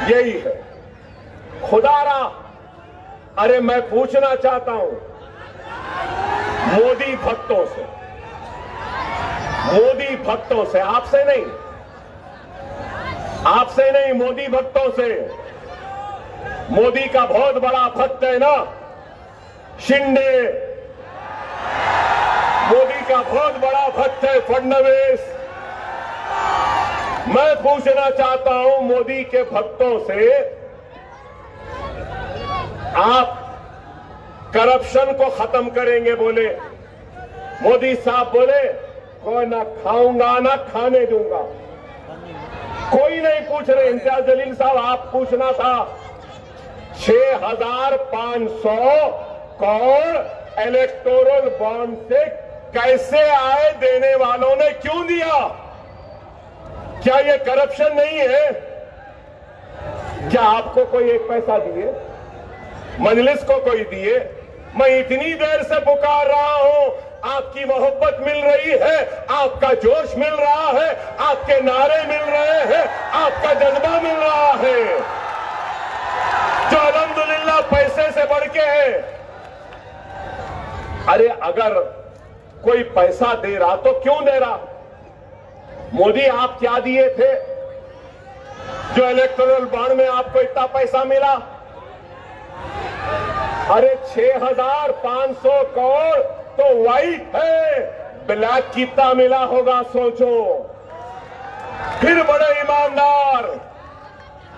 [SPEAKER 3] यही है, खुदारा। अरे मैं पूछना चाहता हूं मोदी भक्तों से, आपसे नहीं, मोदी भक्तों से। मोदी का बहुत बड़ा भक्त है ना शिंदे, मोदी का बहुत बड़ा भक्त है फडणवीस। मैं पूछना चाहता हूं मोदी के भक्तों से, आप करप्शन को खत्म करेंगे बोले, मोदी साहब बोले कोई ना खाऊंगा ना खाने दूंगा। कोई नहीं पूछ रहे। इम्तियाज जलील साहब आप पूछना था 6500 करोड़ इलेक्टोरल बॉन्ड से कैसे आए, देने वालों ने क्यों दिया? क्या ये करप्शन नहीं है? क्या आपको कोई एक पैसा दिए, मजलिस को कोई दिए? मैं इतनी देर से पुकार रहा हूं, आपकी मोहब्बत मिल रही है, आपका जोश मिल रहा है, आपके नारे मिल रहे हैं, आपका जज्बा मिल रहा है, जो अल्हम्दुलिल्लाह पैसे से बढ़ के है। अरे अगर कोई पैसा दे रहा तो क्यों दे रहा? मोदी आप क्या दिए थे जो इलेक्टोरल बॉन्ड में आपको इतना पैसा मिला? अरे 6500 करोड़ तो व्हाइट है, ब्लैक कितना मिला होगा सोचो। फिर बड़े ईमानदार,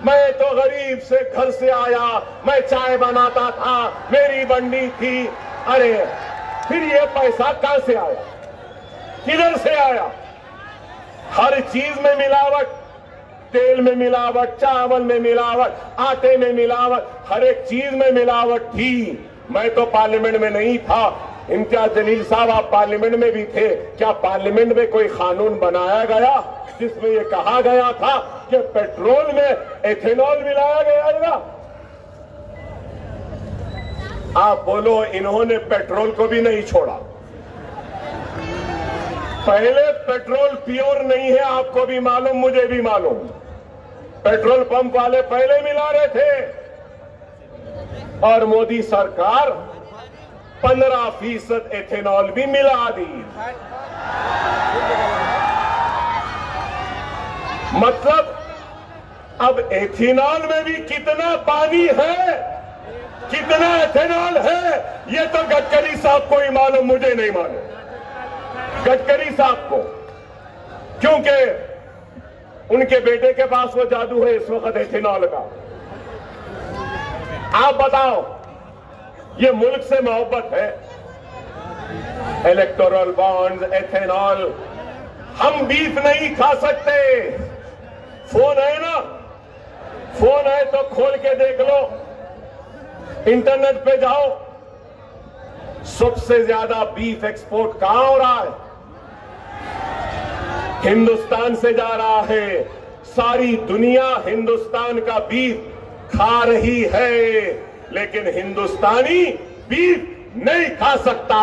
[SPEAKER 3] मैं तो गरीब से घर से आया, मैं चाय बनाता था, मेरी बंडी थी। अरे फिर ये पैसा कहां से आया, किधर से आया? हर चीज में मिलावट, तेल में मिलावट, चावल में मिलावट, आटे में मिलावट, हर एक चीज में मिलावट थी। मैं तो पार्लियामेंट में नहीं था, इम्तियाज जलील साहब आप पार्लियामेंट में भी थे। क्या पार्लियामेंट में कोई कानून बनाया गया जिसमें यह कहा गया था कि पेट्रोल में एथेनॉल मिलाया गया? आप बोलो इन्होंने पेट्रोल को भी नहीं छोड़ा। पहले पेट्रोल प्योर नहीं है, आपको भी मालूम, मुझे भी मालूम। पेट्रोल पंप वाले पहले मिला रहे थे, और मोदी सरकार 15% एथेनॉल भी मिला दी। मतलब अब एथेनॉल में भी कितना पानी है, कितना एथेनॉल है, ये तो गडकरी साहब को ही मालूम, मुझे नहीं मालूम। गडकरी साहब को, क्योंकि उनके बेटे के पास वो जादू है इस वक्त एथेनॉल का। आप बताओ, ये मुल्क से मोहब्बत है? इलेक्टोरल बॉन्ड्स, एथेनॉल, हम बीफ नहीं खा सकते। फोन है ना, फोन है तो खोल के देख लो, इंटरनेट पे जाओ, सबसे ज्यादा बीफ एक्सपोर्ट कहां हो रहा है? हिंदुस्तान से जा रहा है। सारी दुनिया हिंदुस्तान का बीफ खा रही है, लेकिन हिंदुस्तानी बीफ नहीं खा सकता।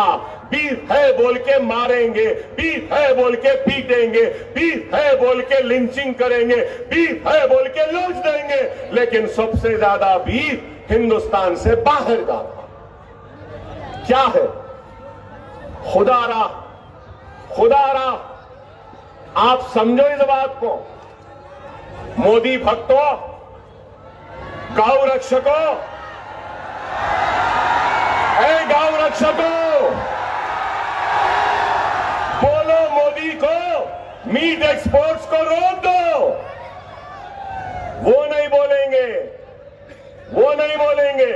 [SPEAKER 3] बीफ है बोल के मारेंगे, बीफ है बोल के पीटेंगे, बीफ है बोल के लिंचिंग करेंगे, बीफ है बोल के लूट देंगे, लेकिन सबसे ज्यादा बीफ हिंदुस्तान से बाहर जाता। क्या है? खुदारा, खुदारा, आप समझो इस बात को। मोदी भक्तों, गौ रक्षकों, ऐ गौ रक्षकों, बोलो मोदी को मीट एक्सपोर्ट्स को रोक दो। वो नहीं बोलेंगे, वो नहीं बोलेंगे।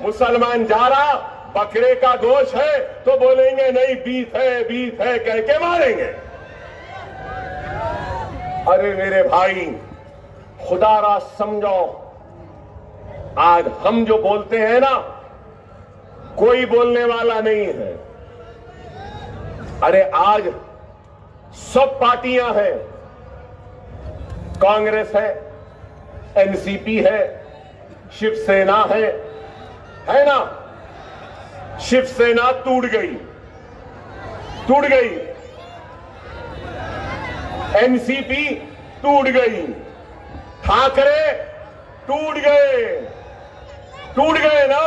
[SPEAKER 3] मुसलमान जा रहा, बकरे का गोश्त है तो बोलेंगे नहीं बीफ है कह के मारेंगे। अरे मेरे भाई, खुदारा समझो, आज हम जो बोलते हैं ना, कोई बोलने वाला नहीं है। अरे आज सब पार्टियां हैं, कांग्रेस है, एनसीपी है, शिवसेना है ना? शिवसेना टूट गई, टूट गई, एनसीपी टूट गई, ठाकरे टूट गए, टूट गए ना?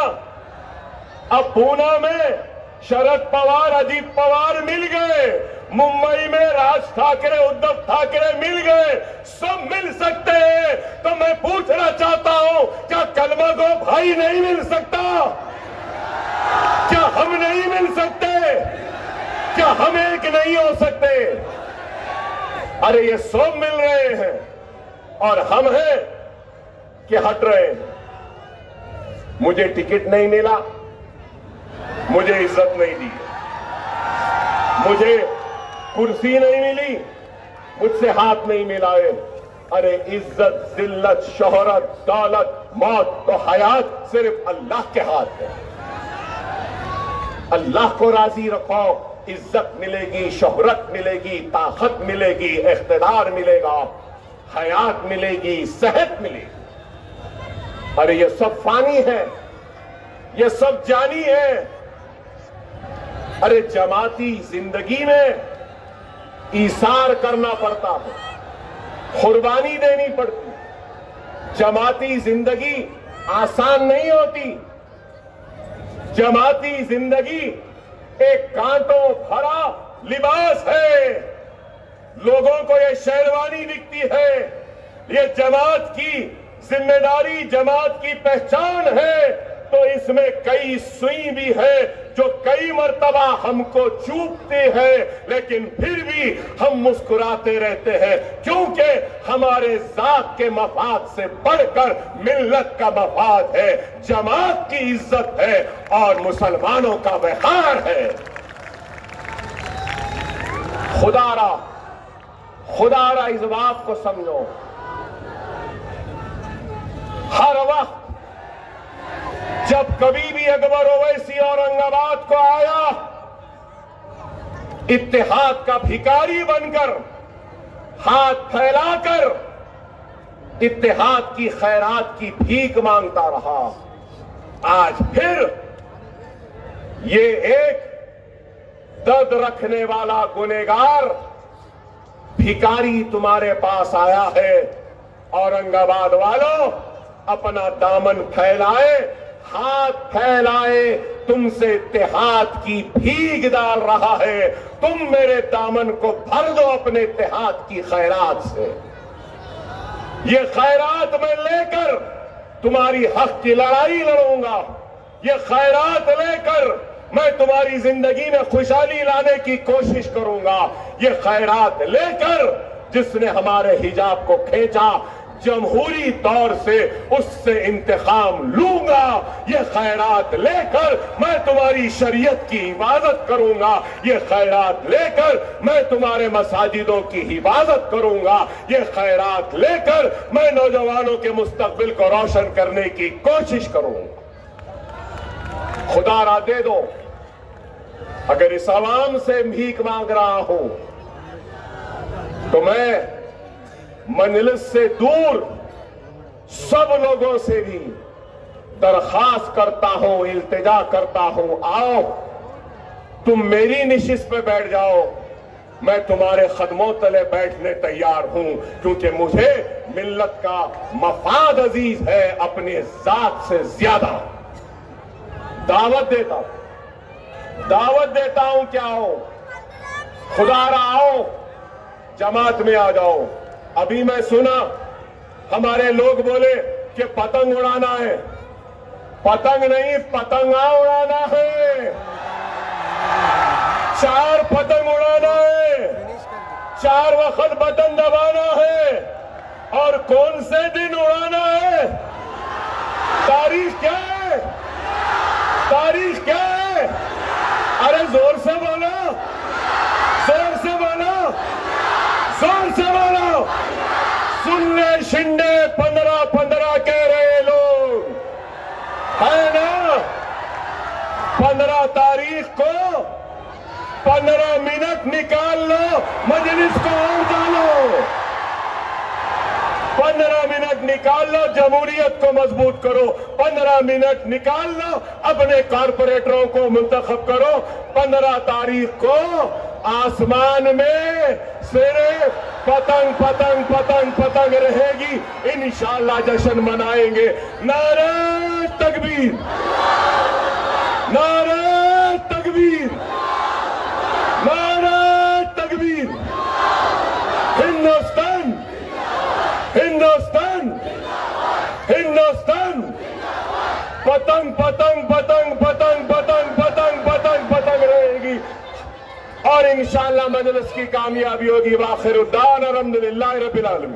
[SPEAKER 3] अब पूना में शरद पवार, अजीत पवार मिल गए, मुंबई में राज ठाकरे, उद्धव ठाकरे मिल गए, सब मिल सकते हैं। तो मैं पूछना चाहता हूं, क्या कलमा को भाई नहीं मिल सकता? क्या हम नहीं मिल सकते? क्या हम एक नहीं हो सकते? अरे ये सब मिल रहे हैं और हम हैं कि हट रहे हैं। मुझे टिकट नहीं मिला, मुझे इज्जत नहीं दी, मुझे कुर्सी नहीं मिली, मुझसे हाथ नहीं मिलाए। अरे इज्जत, जिल्लत, शोहरत, दौलत, मौत तो हयात सिर्फ अल्लाह के हाथ है। अल्लाह को राजी रखो, इज्जत मिलेगी, शोहरत मिलेगी, ताकत मिलेगी, इख्तिदार मिलेगा, हयात मिलेगी, सेहत मिलेगी। अरे ये सब फानी है, ये सब जानी है। अरे जमाती जिंदगी में ईसार करना पड़ता है, कुर्बानी देनी पड़ती। जमाती जिंदगी आसान नहीं होती। जमाती जिंदगी एक कांटों भरा लिबास है। लोगों को ये शेरवानी दिखती है, ये जमात की जिम्मेदारी, जमात की पहचान है, तो इसमें कई सुई भी है जो कई मर्तबा हमको चूकते हैं, लेकिन फिर भी हम मुस्कुराते रहते हैं, क्योंकि हमारे जात के मफाद से बढ़कर मिल्लत का मफाद है, जमात की इज्जत है और मुसलमानों का वक़ार है। खुदारा, खुदारा इस बात को समझो, हर वक्त जब कभी भी अकबर ओवैसी औरंगाबाद को आया, इत्तेहाद का भिखारी बनकर, हाथ फैलाकर इत्तेहाद की खैरात की भीख मांगता रहा। आज फिर ये एक दर्द रखने वाला गुनहगार भिखारी तुम्हारे पास आया है। औरंगाबाद वालों, अपना दामन फैलाए, हाथ फैलाए, तुमसे इत्तेहाद की भीख डाल रहा है। तुम मेरे दामन को भर दो अपने इत्तेहाद की खैरात से। ये खैरात मैं लेकर तुम्हारी हक की लड़ाई लड़ूंगा। ये खैरात लेकर मैं तुम्हारी जिंदगी में खुशहाली लाने की कोशिश करूंगा। ये खैरात लेकर जिसने हमारे हिजाब को खींचा, जमहूरी तौर से उससे इंतकाम लूंगा। ये खैरात लेकर मैं तुम्हारी शरीयत की हिफाजत करूंगा। ये खैरात लेकर मैं तुम्हारे मसाजिदों की हिफाजत करूंगा। ये खैरात लेकर मैं नौजवानों के मुस्तकबिल को रोशन करने की कोशिश करूंगा। खुदा रा दे दो, अगर इस आवाम से भीख मांग रहा हूं तो मैं मंजिल से दूर सब लोगों से भी दरखास्त करता हूं, इल्तिजा करता हूं, आओ तुम मेरी निशिस्त पे बैठ जाओ, मैं तुम्हारे कदमों तले बैठने तैयार हूं, क्योंकि मुझे मिल्लत का मफाद अजीज है अपने जात से ज्यादा। दावत देता हूं क्या हो, खुदारा आओ, जमात में आ जाओ। अभी मैं सुना हमारे लोग बोले कि पतंग उड़ाना है। पतंग नहीं, पतंगा उड़ाना है। 4 पतंग उड़ाना है, 4 वक्त बटन दबाना है। और कौन से दिन उड़ाना है? तारीख क्या है? तारीख क्या है? अरे जोर से बोलो, जोर से बोलो, जोर से बोलो। सुन ले शिंदे 15-15 कह रहे लोग, है ना? 15 तारीख को 15 मिनट निकाल लो, मजलिस को और डालो। 15 मिनट निकाल लो, जमहूरियत को मजबूत करो। 15 मिनट निकाल लो, अपने कारपोरेटरों को मुंतखब करो। 15 तारीख को आसमान में सिर्फ पतंग पतंग पतंग पतंग रहेगी। इंशाअल्लाह जश्न मनाएंगे। नारे तकबीर, नारे तकबीर, नारे तकबीर। हिंदुस्तान, हिंदुस्तान, हिंदुस्तान। पतंग पतंग पतंग पतंग पतंग पतंग पतंग पतंग रहेगी और इंशाअल्लाह मजलिस की कामयाबी होगी। वाखिर दान अल्हम्दुलिल्लाह रब्बिल आलमीन।